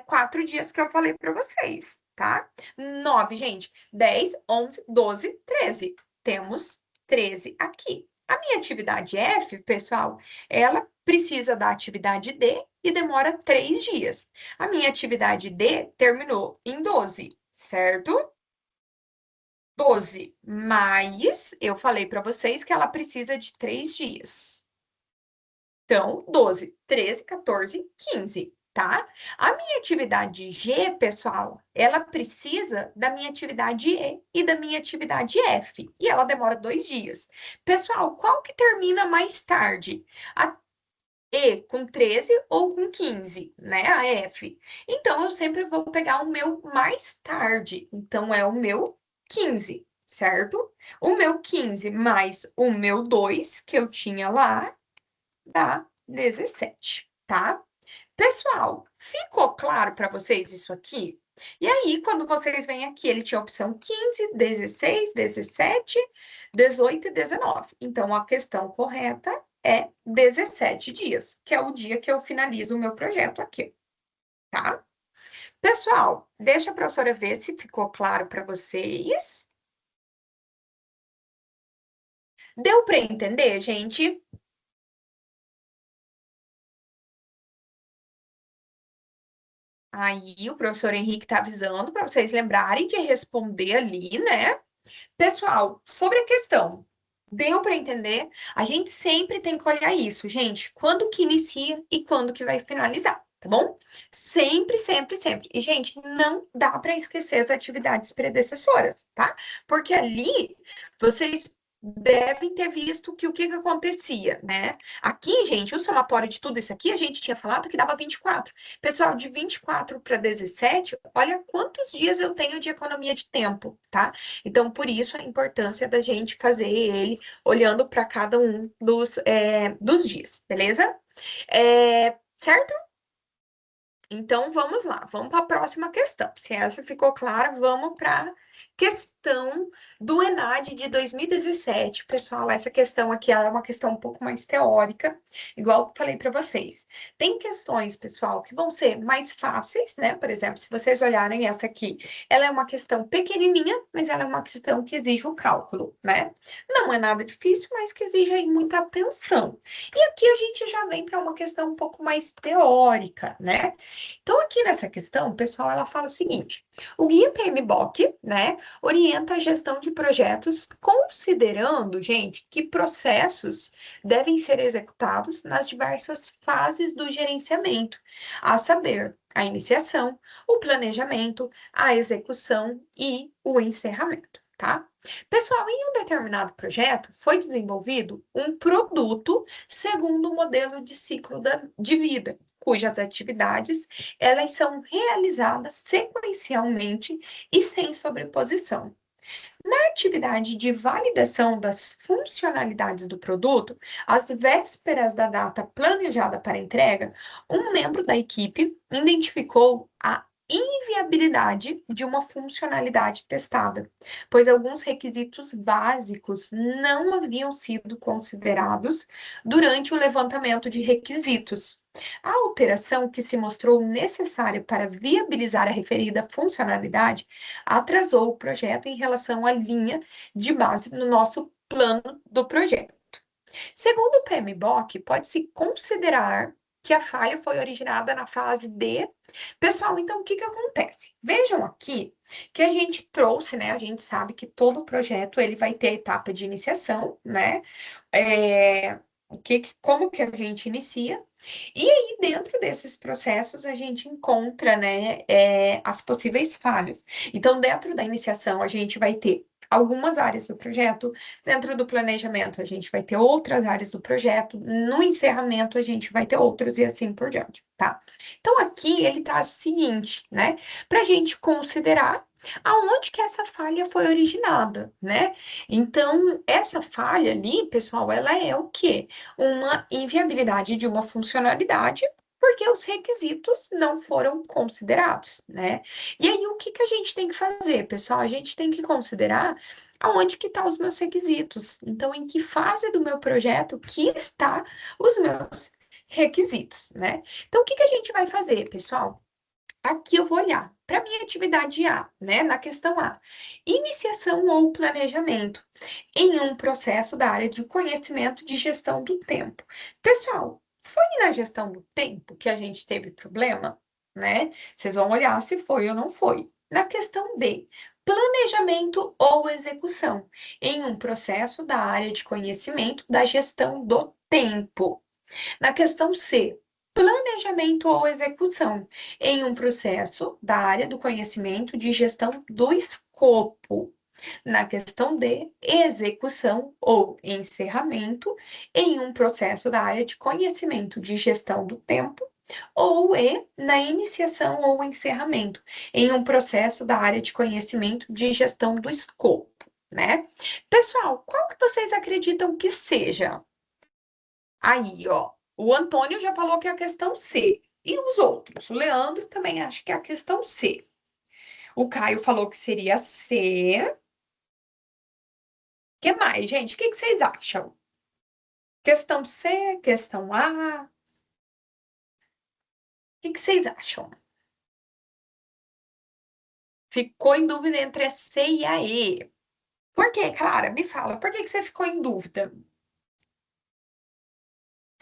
Speaker 2: 4 dias que eu falei para vocês, tá? 9, gente, 10, 11, 12, 13. Temos 13 aqui. A minha atividade F, pessoal, ela precisa da atividade D e demora 3 dias. A minha atividade D terminou em 12, certo? 12, mas eu falei para vocês que ela precisa de 3 dias. Então, 12, 13, 14, 15, tá? A minha atividade G, pessoal, ela precisa da minha atividade E e da minha atividade F, e ela demora 2 dias. Pessoal, qual que termina mais tarde? A E com 13 ou com 15, né? A F. Então, eu sempre vou pegar o meu mais tarde. Então, é o meu 15, certo? O meu 15 mais o meu 2, que eu tinha lá, dá 17, tá? Pessoal, ficou claro para vocês isso aqui? E aí, quando vocês vêm aqui, ele tinha a opção 15, 16, 17, 18 e 19. Então, a questão correta é 17 dias, que é o dia que eu finalizo o meu projeto aqui, tá? Pessoal, deixa a professora ver se ficou claro para vocês. Deu para entender, gente? Aí, o professor Henrique está avisando para vocês lembrarem de responder ali, né? Pessoal, sobre a questão, deu para entender? A gente sempre tem que olhar isso, gente. Quando que inicia e quando que vai finalizar, tá bom? Sempre, sempre, sempre. E, gente, não dá para esquecer as atividades predecessoras, tá? Porque ali vocês devem ter visto que o que que acontecia, né? Aqui, gente, o somatório de tudo isso aqui, a gente tinha falado que dava 24. Pessoal, de 24 para 17, olha quantos dias eu tenho de economia de tempo, tá? Então, por isso a importância da gente fazer ele olhando para cada um dos dias, beleza? Certo? Então, vamos lá, vamos para a próxima questão. Se essa ficou clara, vamos para a questão do ENAD de 2017. Pessoal, essa questão aqui ela é uma questão um pouco mais teórica, igual eu falei para vocês. Tem questões, pessoal, que vão ser mais fáceis, né? Por exemplo, se vocês olharem essa aqui, ela é uma questão pequenininha, mas ela é uma questão que exige o cálculo, né? Não é nada difícil, mas que exige aí muita atenção. E aqui a gente já vem para uma questão um pouco mais teórica, né? Então, aqui nessa questão, pessoal, ela fala o seguinte: o guia PMBOK, né, orienta a gestão de projetos considerando, gente, que processos devem ser executados nas diversas fases do gerenciamento, a saber, a iniciação, o planejamento, a execução e o encerramento. Tá? Pessoal, em um determinado projeto foi desenvolvido um produto segundo o modelo de ciclo de vida, cujas atividades elas são realizadas sequencialmente e sem sobreposição. Na atividade de validação das funcionalidades do produto, às vésperas da data planejada para entrega, um membro da equipe identificou a inviabilidade de uma funcionalidade testada, pois alguns requisitos básicos não haviam sido considerados durante o levantamento de requisitos. A alteração que se mostrou necessária para viabilizar a referida funcionalidade atrasou o projeto em relação à linha de base no nosso plano do projeto. Segundo o PMBOK, pode-se considerar que a falha foi originada na fase D. Pessoal, então o que que acontece? Vejam aqui que a gente trouxe, né? A gente sabe que todo projeto ele vai ter a etapa de iniciação, né? Como que a gente inicia. E aí, dentro desses processos, a gente encontra, né, as possíveis falhas. Então, dentro da iniciação, a gente vai ter algumas áreas do projeto, dentro do planejamento, a gente vai ter outras áreas do projeto, no encerramento, a gente vai ter outros e assim por diante, tá? Então, aqui ele traz o seguinte, né, para a gente considerar aonde que essa falha foi originada, né? Então, essa falha ali, pessoal, ela é o quê? Uma inviabilidade de uma funcionalidade, porque os requisitos não foram considerados, né? E aí, o que que a gente tem que fazer, pessoal? A gente tem que considerar aonde que estão os meus requisitos. Então, em que fase do meu projeto que está os meus requisitos, né? Então, o que que a gente vai fazer, pessoal? Aqui eu vou olhar para minha atividade A, né? Na questão A, iniciação ou planejamento em um processo da área de conhecimento de gestão do tempo. Pessoal, foi na gestão do tempo que a gente teve problema, né? Vocês vão olhar se foi ou não foi. Na questão B, planejamento ou execução em um processo da área de conhecimento da gestão do tempo. Na questão C, planejamento ou execução em um processo da área do conhecimento de gestão do escopo. Na questão D, execução ou encerramento em um processo da área de conhecimento de gestão do tempo. Ou E, na iniciação ou encerramento em um processo da área de conhecimento de gestão do escopo, né? Pessoal, qual que vocês acreditam que seja? Aí, ó, o Antônio já falou que é a questão C. E os outros? O Leandro também acha que é a questão C. O Caio falou que seria C. O que mais, gente? O que que vocês acham? Questão C, questão A. O que que vocês acham? Ficou em dúvida entre a C e a E. Por quê, Clara? Me fala, por que que você ficou em dúvida?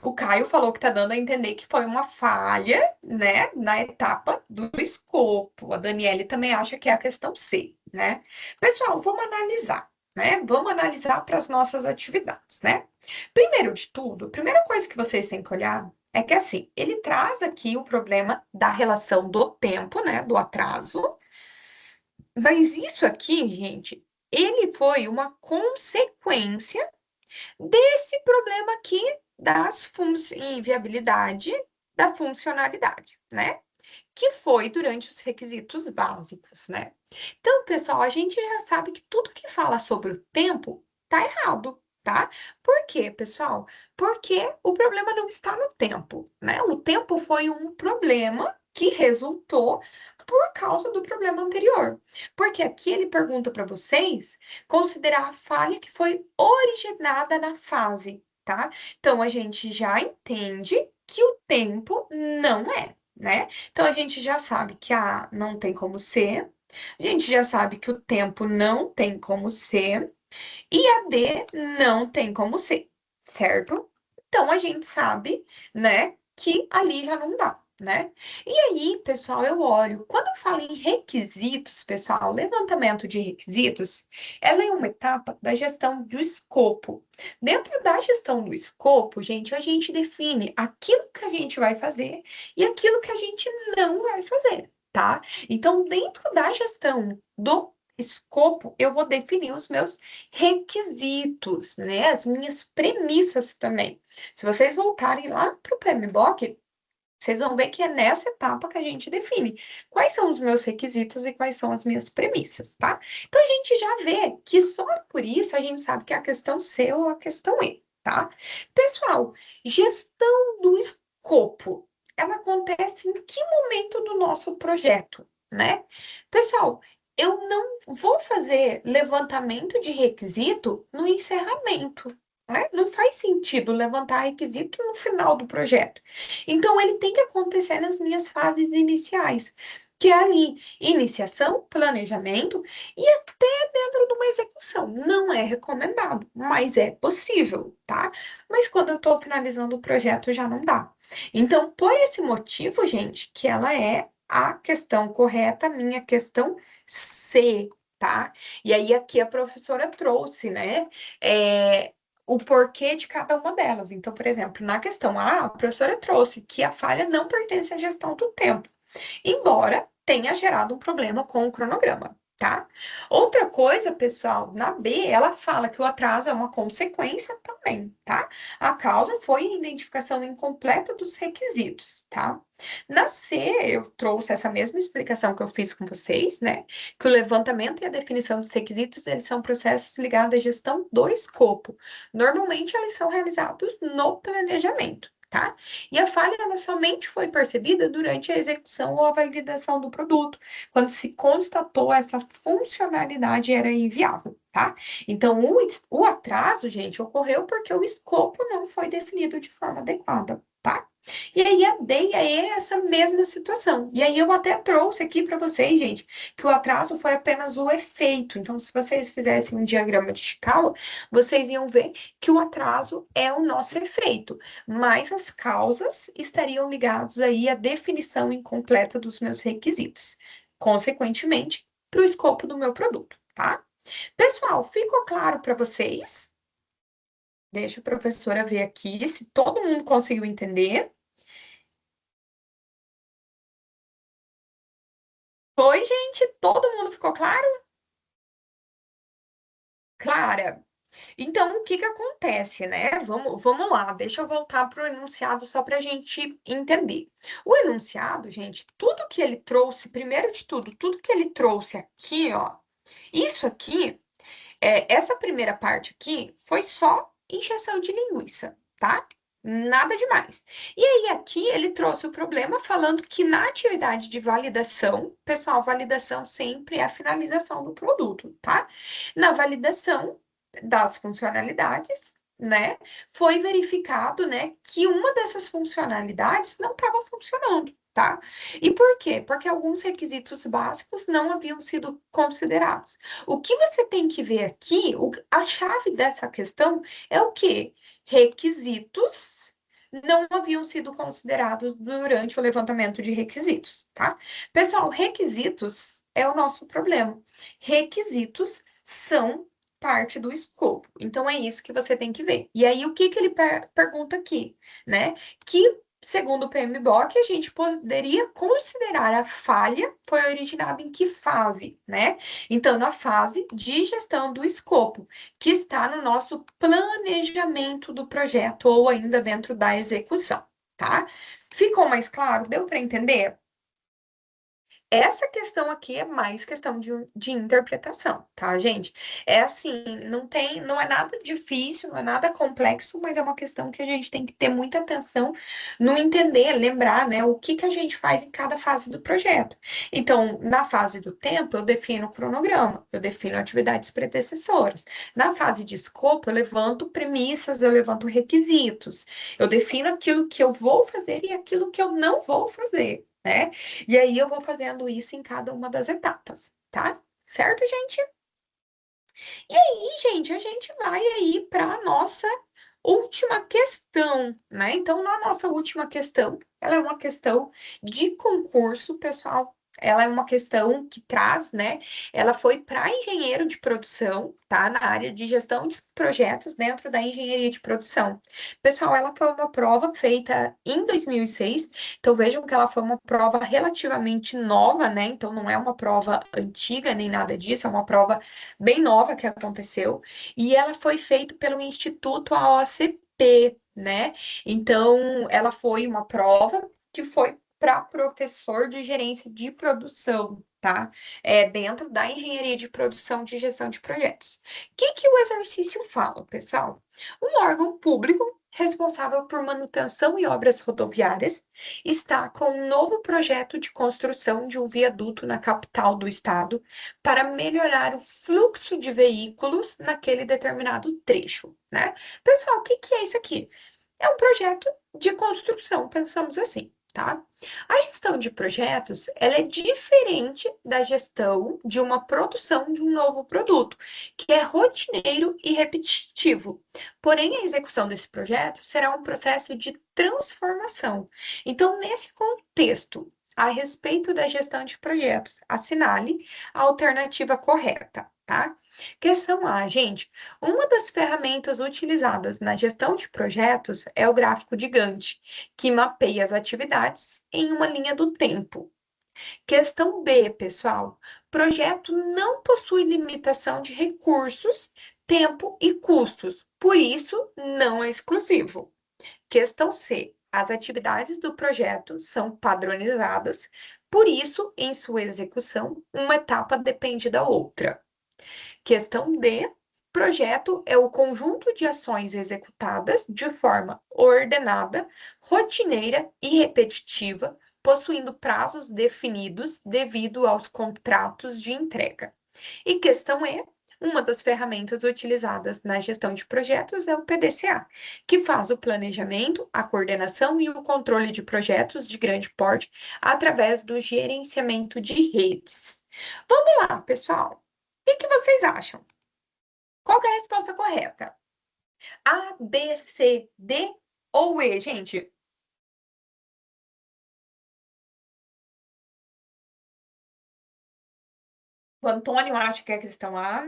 Speaker 2: O Caio falou que está dando a entender que foi uma falha, né, na etapa do escopo. A Daniele também acha que é a questão C, né? Pessoal, vamos analisar, né? Vamos analisar para as nossas atividades, né? Primeiro de tudo, a primeira coisa que vocês têm que olhar é que, assim, ele traz aqui o problema da relação do tempo, né, do atraso, mas isso aqui, gente, ele foi uma consequência desse problema aqui inviabilidade da funcionalidade, né? Que foi durante os requisitos básicos, né? Então, pessoal, a gente já sabe que tudo que fala sobre o tempo tá errado, tá? Por quê, pessoal? Porque o problema não está no tempo, né? O tempo foi um problema que resultou por causa do problema anterior. Porque aqui ele pergunta para vocês considerar a falha que foi originada na fase, tá? Então, a gente já entende que o tempo não é, né? Então, a gente já sabe que a não tem como ser, a gente já sabe que o tempo não tem como ser, e a D não tem como ser, certo? Então, a gente sabe, né, que ali já não dá, né? E aí, pessoal, eu olho, quando eu falo em requisitos, pessoal, levantamento de requisitos, ela é uma etapa da gestão do escopo. Dentro da gestão do escopo, gente, a gente define aquilo que a gente vai fazer e aquilo que a gente não vai fazer, tá? Então, dentro da gestão do escopo, eu vou definir os meus requisitos, né? As minhas premissas também. Se vocês voltarem lá para o PMBOK, vocês vão ver que é nessa etapa que a gente define quais são os meus requisitos e quais são as minhas premissas, tá? Então a gente já vê que só por isso a gente sabe que é a questão C ou a questão E, tá? Pessoal, gestão do escopo, ela acontece em que momento do nosso projeto, né? Pessoal, eu não vou fazer levantamento de requisito no encerramento, né? Não faz sentido levantar requisito no final do projeto. Então, ele tem que acontecer nas minhas fases iniciais, que é ali, iniciação, planejamento e até dentro de uma execução. Não é recomendado, mas é possível, tá? Mas quando eu estou finalizando o projeto, já não dá. Então, por esse motivo, gente, que ela é a questão correta, a minha questão C, tá? E aí, aqui a professora trouxe, né? o porquê de cada uma delas. Então, por exemplo, na questão A, a professora trouxe que a falha não pertence à gestão do tempo, embora tenha gerado um problema com o cronograma, tá? Outra coisa, pessoal, na B, ela fala que o atraso é uma consequência também, tá? A causa foi a identificação incompleta dos requisitos, tá? Na C, eu trouxe essa mesma explicação que eu fiz com vocês, né? Que o levantamento e a definição dos requisitos, eles são processos ligados à gestão do escopo. Normalmente, eles são realizados no planejamento, tá? E a falha, ela somente foi percebida durante a execução ou a validação do produto, quando se constatou essa funcionalidade era inviável, tá? Então, o atraso, gente, ocorreu porque o escopo não foi definido de forma adequada, tá? E aí a D e a E é essa mesma situação. E aí eu até trouxe aqui para vocês, gente, que o atraso foi apenas o efeito. Então, se vocês fizessem um diagrama de Chikawa, vocês iam ver que o atraso é o nosso efeito, mas as causas estariam ligadas aí à definição incompleta dos meus requisitos, consequentemente, para o escopo do meu produto, tá? Pessoal, ficou claro para vocês? Deixa a professora ver aqui se todo mundo conseguiu entender. Oi, gente, todo mundo ficou claro? Clara? Então, o que que acontece, né? Vamos lá, deixa eu voltar para o enunciado só para a gente entender. O enunciado, gente, tudo que ele trouxe, primeiro de tudo, tudo que ele trouxe aqui, ó, isso aqui, essa primeira parte aqui, foi só encheção de linguiça, tá? Nada demais. E aí, aqui, ele trouxe o problema falando que na atividade de validação, pessoal, validação sempre é a finalização do produto, tá? Na validação das funcionalidades, né, foi verificado, né, que uma dessas funcionalidades não estava funcionando, tá? E por quê? Porque alguns requisitos básicos não haviam sido considerados. O que você tem que ver aqui, a chave dessa questão é o quê? Requisitos não haviam sido considerados durante o levantamento de requisitos, tá? Pessoal, requisitos é o nosso problema. Requisitos são parte do escopo. Então, é isso que você tem que ver. E aí, o que que ele pergunta aqui, né? Que, segundo o PMBOK, a gente poderia considerar a falha foi originada em que fase, né? Então, na fase de gestão do escopo, que está no nosso planejamento do projeto ou ainda dentro da execução, tá? Ficou mais claro? Deu para entender? Essa questão aqui é mais questão de interpretação, tá, gente? É assim, não é nada difícil, não é nada complexo, mas é uma questão que a gente tem que ter muita atenção no entender, lembrar, né, o que que a gente faz em cada fase do projeto. Então, na fase do tempo, eu defino o cronograma, eu defino atividades predecessoras. Na fase de escopo, eu levanto premissas, eu levanto requisitos, eu defino aquilo que eu vou fazer e aquilo que eu não vou fazer, né? E aí eu vou fazendo isso em cada uma das etapas, tá? Certo, gente? E aí, gente, a gente vai aí para a nossa última questão, né? Então, na nossa última questão, ela é uma questão de concurso, pessoal. Ela é uma questão que traz, né? Ela foi para engenheiro de produção, tá? Na área de gestão de projetos dentro da engenharia de produção. Pessoal, ela foi uma prova feita em 2006, então vejam que ela foi uma prova relativamente nova, né? Então não é uma prova antiga nem nada disso, é uma prova bem nova que aconteceu. E ela foi feita pelo Instituto AOCP, né? Então, ela foi uma prova que foi para professor de gerência de produção, tá? Dentro da engenharia de produção de gestão de projetos. O que que o exercício fala, pessoal? Um órgão público responsável por manutenção e obras rodoviárias está com um novo projeto de construção de um viaduto na capital do estado para melhorar o fluxo de veículos naquele determinado trecho, né? Pessoal, o que que é isso aqui? É um projeto de construção, pensamos assim, tá? A gestão de projetos, ela é diferente da gestão de uma produção de um novo produto, que é rotineiro e repetitivo. Porém, a execução desse projeto será um processo de transformação. Então, nesse contexto, a respeito da gestão de projetos. Assinale a alternativa correta, tá? Questão A, gente. Uma das ferramentas utilizadas na gestão de projetos é o gráfico de Gantt, que mapeia as atividades em uma linha do tempo. Questão B, pessoal. Projeto não possui limitação de recursos, tempo e custos, por isso não é exclusivo. Questão C. As atividades do projeto são padronizadas, por isso, em sua execução, uma etapa depende da outra. Questão D. Projeto é o conjunto de ações executadas de forma ordenada, rotineira e repetitiva, possuindo prazos definidos devido aos contratos de entrega. E questão E. Uma das ferramentas utilizadas na gestão de projetos é o PDCA, que faz o planejamento, a coordenação e o controle de projetos de grande porte através do gerenciamento de redes. Vamos lá, pessoal. O que vocês acham? Qual que é a resposta correta? A, B, C, D ou E, gente? O Antônio acha que é a questão A.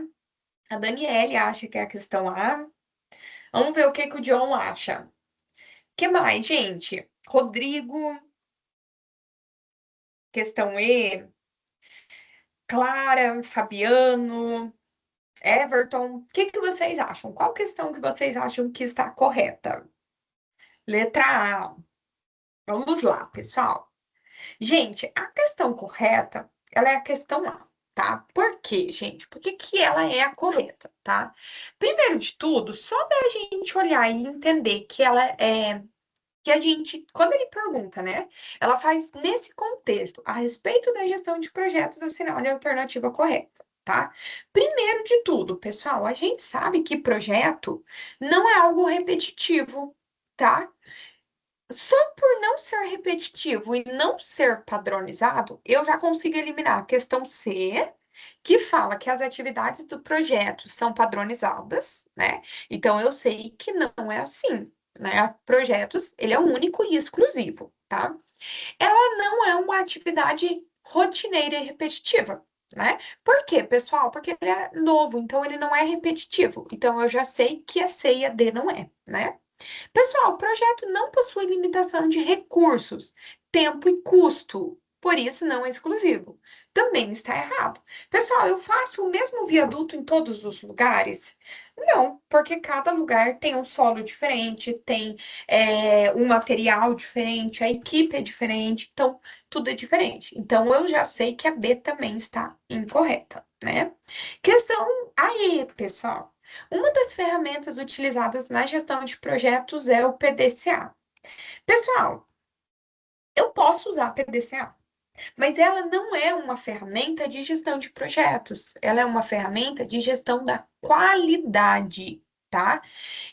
Speaker 2: A Daniele acha que é a questão A. Vamos ver o que o John acha. Que mais, gente? Rodrigo, questão E. Clara, Fabiano, Everton. O que vocês acham? Qual questão que vocês acham que está correta? Letra A. Vamos lá, pessoal. Gente, a questão correta, ela é a questão A, tá? Por quê, gente? Por que que ela é a correta, tá? Primeiro de tudo, só da gente olhar e entender que ela é que a gente, quando ele pergunta, né? Ela faz nesse contexto, a respeito da gestão de projetos, assinale a alternativa correta, tá? Primeiro de tudo, pessoal, a gente sabe que projeto não é algo repetitivo, tá? Só por não ser repetitivo e não ser padronizado, eu já consigo eliminar a questão C, que fala que as atividades do projeto são padronizadas, né? Então eu sei que não é assim, né? Projetos, ele é único e exclusivo, tá? Ela não é uma atividade rotineira e repetitiva, né? Por quê, pessoal? Porque ele é novo, então ele não é repetitivo. Então eu já sei que a C e a D não é, né? Pessoal, o projeto não possui limitação de recursos, tempo e custo, por isso não é exclusivo. Também está errado. Pessoal, eu faço o mesmo viaduto em todos os lugares? Não, porque cada lugar tem um solo diferente, tem um material diferente, a equipe é diferente, então tudo é diferente. Então eu já sei que a B também está incorreta, né? Questão aí, pessoal. Uma das ferramentas utilizadas na gestão de projetos é o PDCA. Pessoal, eu posso usar PDCA, mas ela não é uma ferramenta de gestão de projetos, ela é uma ferramenta de gestão da qualidade, tá?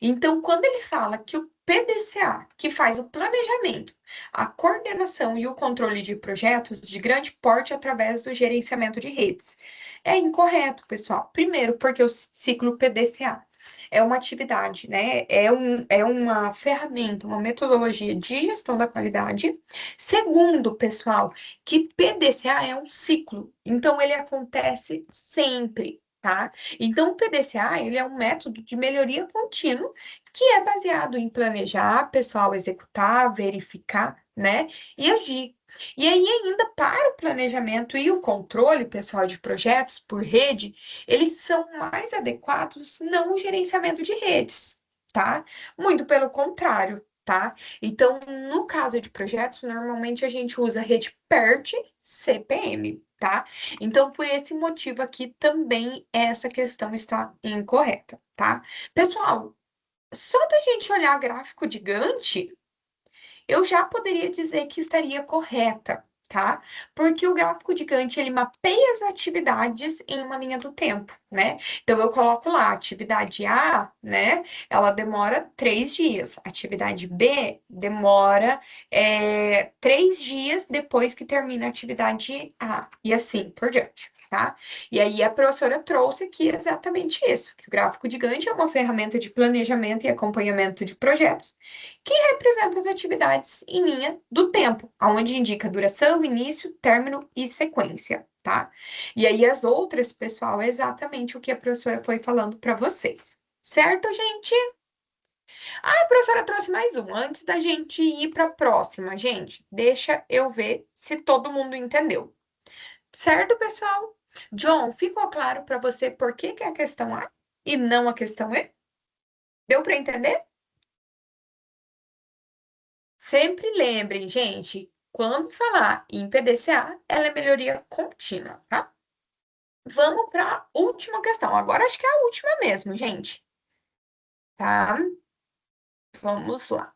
Speaker 2: Então, quando ele fala que o PDCA, que faz o planejamento, a coordenação e o controle de projetos de grande porte através do gerenciamento de redes, é incorreto, pessoal. Primeiro, porque o ciclo PDCA é uma atividade, né? É uma ferramenta, uma metodologia de gestão da qualidade. Segundo, pessoal, que PDCA é um ciclo, então ele acontece sempre, tá? Então, o PDCA, ele é um método de melhoria contínua que é baseado em planejar, pessoal, executar, verificar, né, e agir. E aí, ainda para o planejamento e o controle, pessoal, de projetos por rede, eles são mais adequados não o gerenciamento de redes, tá? Muito pelo contrário, tá? Então, no caso de projetos, normalmente a gente usa a rede PERT CPM, tá? Então, por esse motivo aqui também essa questão está incorreta, tá? Pessoal, só da gente olhar gráfico de Gantt, eu já poderia dizer que estaria correta, tá? Porque o gráfico de Gantt, ele mapeia as atividades em uma linha do tempo, né? Então, eu coloco lá, atividade A, né? Ela demora 3 dias. Atividade B demora 3 dias depois que termina a atividade A. E assim por diante, tá? E aí a professora trouxe aqui exatamente isso, que o gráfico de Gantt é uma ferramenta de planejamento e acompanhamento de projetos que representa as atividades em linha do tempo, onde indica duração, início, término e sequência, tá? E aí as outras, pessoal, é exatamente o que a professora foi falando para vocês. Certo, gente? A professora trouxe mais um. Antes da gente ir para a próxima, gente, deixa eu ver se todo mundo entendeu. Certo, pessoal? John, ficou claro para você por que que é a questão A e não a questão E? Deu para entender? Sempre lembrem, gente, quando falar em PDCA, ela é melhoria contínua, tá? Vamos para a última questão. Agora acho que é a última mesmo, gente. Tá? Vamos lá.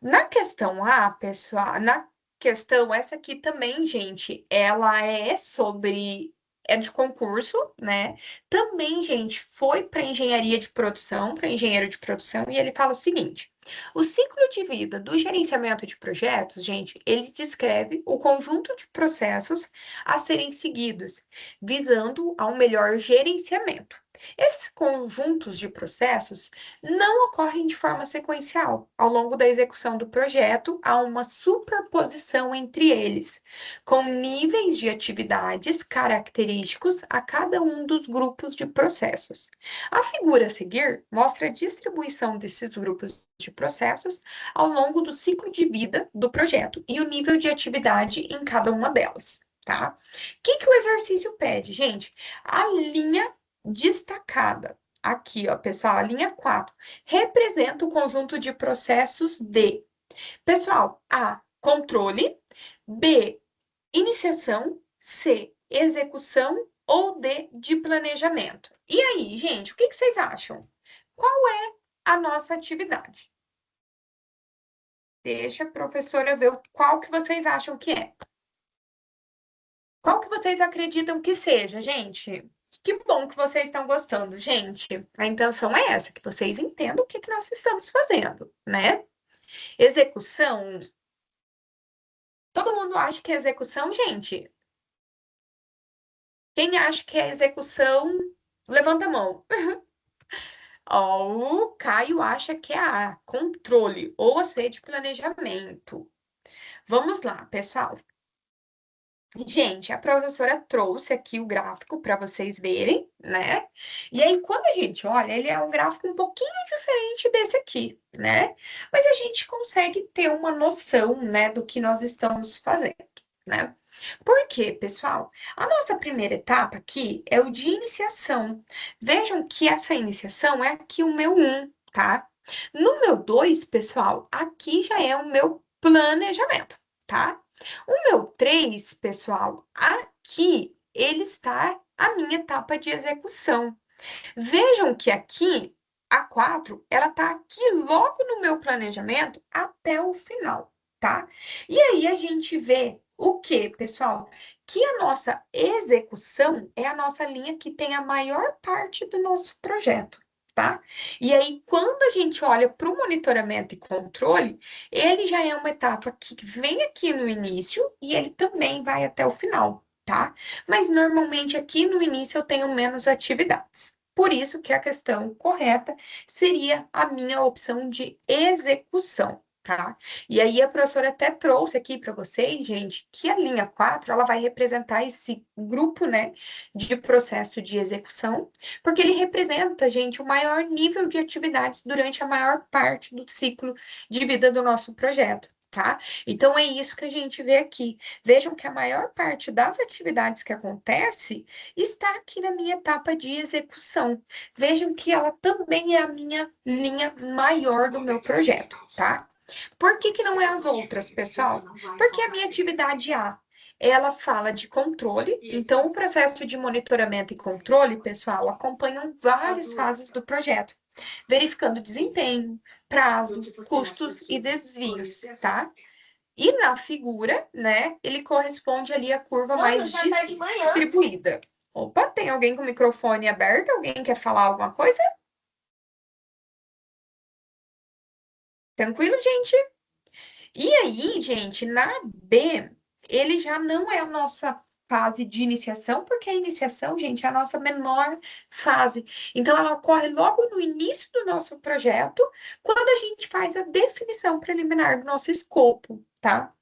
Speaker 2: Na questão A, pessoal, na questão, essa aqui também, gente, ela é sobre. É de concurso, né? Também, gente, foi para engenharia de produção, para engenheiro de produção, e ele fala o seguinte: o ciclo de vida do gerenciamento de projetos, gente, ele descreve o conjunto de processos a serem seguidos, visando a um melhor gerenciamento. Esses conjuntos de processos não ocorrem de forma sequencial. Ao longo da execução do projeto, há uma superposição entre eles, com níveis de atividades característicos a cada um dos grupos de processos. A figura a seguir mostra a distribuição desses grupos de processos ao longo do ciclo de vida do projeto e o nível de atividade em cada uma delas. Tá? O que o exercício pede, gente? A linha destacada. Aqui, ó, pessoal, a linha 4 representa o conjunto de processos de, pessoal, A, controle, B, iniciação, C, execução ou D, de planejamento. E aí, gente, o que vocês acham? Qual é a nossa atividade? Deixa a professora ver qual que vocês acham que é. Qual que vocês acreditam que seja, gente? Que bom que vocês estão gostando, gente. A intenção é essa, que vocês entendam o que que nós estamos fazendo, né? Execução. Todo mundo acha que é execução, gente? Quem acha que é execução, levanta a mão. Ó, o Caio acha que é a controle ou a C de planejamento. Vamos lá, pessoal. Gente, a professora trouxe aqui o gráfico para vocês verem, né? E aí, quando a gente olha, ele é um gráfico um pouquinho diferente desse aqui, né? Mas a gente consegue ter uma noção, né, do que nós estamos fazendo, né? Por quê, pessoal? A nossa primeira etapa aqui é o de iniciação. Vejam que essa iniciação é aqui o meu 1, tá? No meu 2, pessoal, aqui já é o meu planejamento, tá? O meu 3, pessoal, aqui ele está a minha etapa de execução. Vejam que aqui, a 4, ela está aqui logo no meu planejamento até o final, tá? E aí a gente vê o que, pessoal? Que a nossa execução é a nossa linha que tem a maior parte do nosso projeto. Tá? E aí, quando a gente olha para o monitoramento e controle, ele já é uma etapa que vem aqui no início e ele também vai até o final, tá? Mas normalmente aqui no início eu tenho menos atividades. Por isso que a questão correta seria a minha opção de execução, tá? E aí a professora até trouxe aqui para vocês, gente, que a linha 4, ela vai representar esse grupo, né, de processo de execução, porque ele representa, gente, o maior nível de atividades durante a maior parte do ciclo de vida do nosso projeto. Tá? Então é isso que a gente vê aqui. Vejam que a maior parte das atividades que acontece está aqui na minha etapa de execução. Vejam que ela também é a minha linha maior do meu projeto, tá? Por que que não é as outras, pessoal? Porque a minha atividade A, ela fala de controle, então o processo de monitoramento e controle, pessoal, acompanham várias fases do projeto, verificando desempenho, prazo, custos e desvios, tá? E na figura, né, ele corresponde ali à curva mais distribuída. Opa, tem alguém com o microfone aberto? Alguém quer falar alguma coisa? Tranquilo, gente? E aí, gente, na B, ele já não é a nossa fase de iniciação, porque a iniciação, gente, é a nossa menor fase. Então, ela ocorre logo no início do nosso projeto, quando a gente faz a definição preliminar do nosso escopo, tá?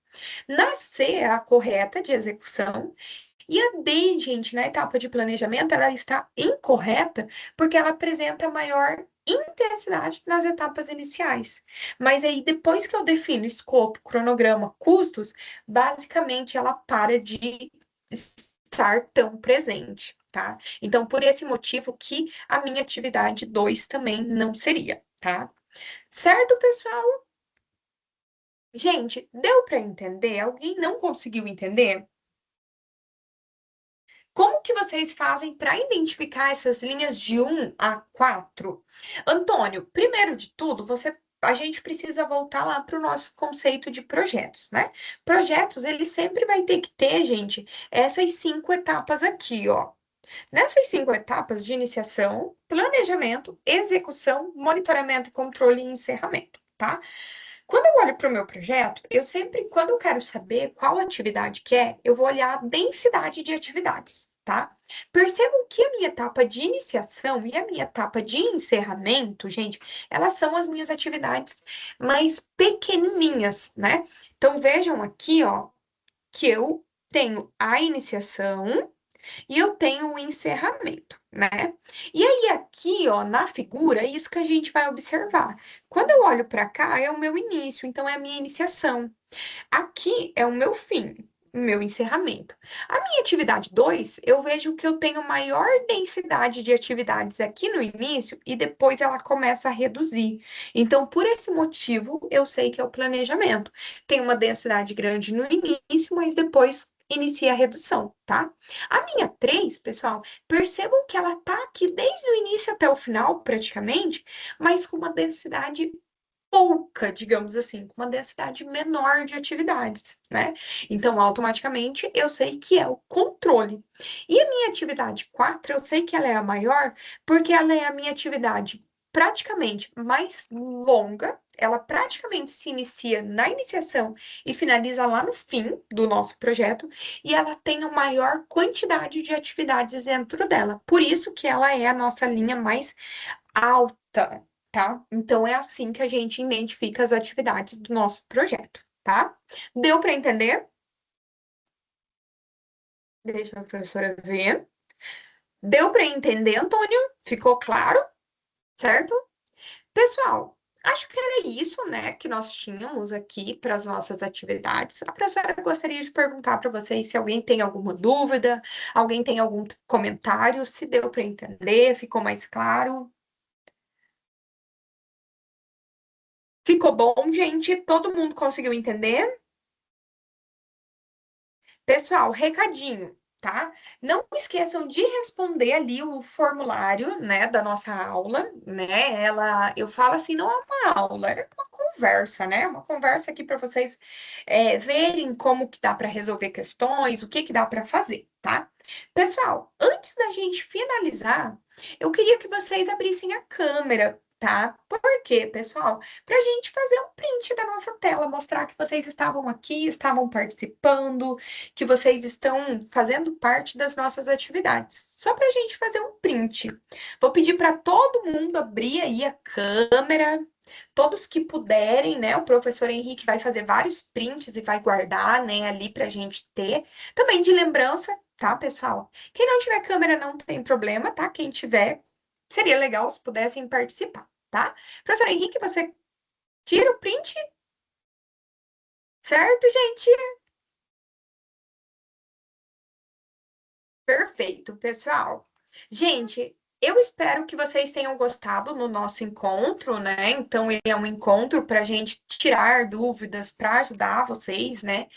Speaker 2: Na C é a correta de execução. E a D, gente, na etapa de planejamento, ela está incorreta porque ela apresenta maior intensidade nas etapas iniciais. Mas aí, depois que eu defino escopo, cronograma, custos, basicamente ela para de estar tão presente, tá? Então, por esse motivo que a minha atividade 2 também não seria, tá? Certo, pessoal? Gente, deu para entender? Alguém não conseguiu entender? Como que vocês fazem para identificar essas linhas de 1 a 4? Antônio, primeiro de tudo, a gente precisa voltar lá para o nosso conceito de projetos, né? Projetos, ele sempre vai ter que ter, gente, essas 5 etapas aqui, ó. Nessas 5 etapas de iniciação, planejamento, execução, monitoramento, controle e encerramento, tá? Quando eu olho para o meu projeto, eu sempre, quando eu quero saber qual atividade que é, eu vou olhar a densidade de atividades, tá? Percebam que a minha etapa de iniciação e a minha etapa de encerramento, gente, elas são as minhas atividades mais pequenininhas, né? Então vejam aqui, ó, que eu tenho a iniciação e eu tenho um encerramento, né? E aí, aqui, ó, na figura, é isso que a gente vai observar. Quando eu olho para cá, é o meu início, então é a minha iniciação. Aqui é o meu fim, o meu encerramento. A minha atividade 2, eu vejo que eu tenho maior densidade de atividades aqui no início e depois ela começa a reduzir. Então, por esse motivo, eu sei que é o planejamento. Tem uma densidade grande no início, mas depois inicia a redução, tá? A minha 3, pessoal, percebam que ela tá aqui desde o início até o final, praticamente, mas com uma densidade pouca, digamos assim, com uma densidade menor de atividades, né? Então, automaticamente, eu sei que é o controle. E a minha atividade 4, eu sei que ela é a maior, porque ela é a minha atividade praticamente mais longa, ela praticamente se inicia na iniciação e finaliza lá no fim do nosso projeto, e ela tem a maior quantidade de atividades dentro dela. Por isso que ela é a nossa linha mais alta, tá? Então é assim que a gente identifica as atividades do nosso projeto, tá? Deu para entender? Deixa a professora ver. Deu para entender, Antônio? Ficou claro? Certo? Pessoal, acho que era isso, né, que nós tínhamos aqui para as nossas atividades. A professora gostaria de perguntar para vocês se alguém tem alguma dúvida, alguém tem algum comentário, se deu para entender, ficou mais claro. Ficou bom, gente? Todo mundo conseguiu entender? Pessoal, recadinho, tá? Não esqueçam de responder ali o formulário, né, da nossa aula, né? Eu falo assim, não é uma aula, é uma conversa, né? Uma conversa aqui para vocês verem como que dá para resolver questões, o que que dá para fazer, tá? Pessoal, antes da gente finalizar, eu queria que vocês abrissem a câmera. Tá? Por quê, pessoal? Para a gente fazer um print da nossa tela, mostrar que vocês estavam aqui, estavam participando, que vocês estão fazendo parte das nossas atividades. Só para a gente fazer um print. Vou pedir para todo mundo abrir aí a câmera, todos que puderem, né? O professor Henrique vai fazer vários prints e vai guardar, né, ali para a gente ter. Também de lembrança, tá, pessoal? Quem não tiver câmera não tem problema, tá? Quem tiver, seria legal se pudessem participar, tá? Professor Henrique, você tira o print? Certo, gente? Perfeito, pessoal. Gente, eu espero que vocês tenham gostado no nosso encontro, né? Então, ele é um encontro para a gente tirar dúvidas, para ajudar vocês, né?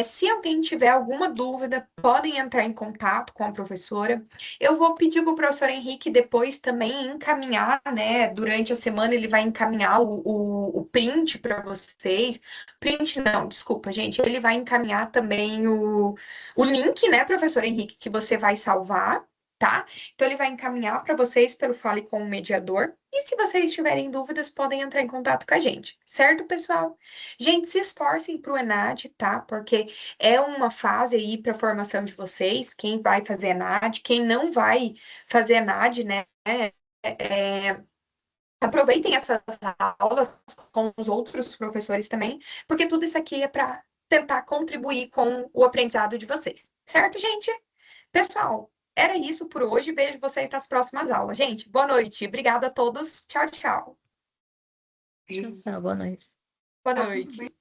Speaker 2: Se alguém tiver alguma dúvida, podem entrar em contato com a professora. Eu vou pedir para o professor Henrique depois também encaminhar, né? Durante a semana, ele vai encaminhar o print para vocês. Print, não, desculpa, gente. Ele vai encaminhar também o link, né, professor Henrique, que você vai salvar. tá? Então, ele vai encaminhar para vocês pelo Fale com o Mediador. E se vocês tiverem dúvidas, podem entrar em contato com a gente, certo, pessoal? Gente, se esforcem para o ENAD, tá? Porque é uma fase aí para a formação de vocês, quem vai fazer ENAD, quem não vai fazer ENAD, né? Aproveitem essas aulas com os outros professores também, porque tudo isso aqui é para tentar contribuir com o aprendizado de vocês, certo, gente? Pessoal, era isso por hoje. Vejo vocês nas próximas aulas. Gente, boa noite. Obrigada a todos. Tchau, tchau.
Speaker 3: Tchau, boa noite.
Speaker 2: Boa noite.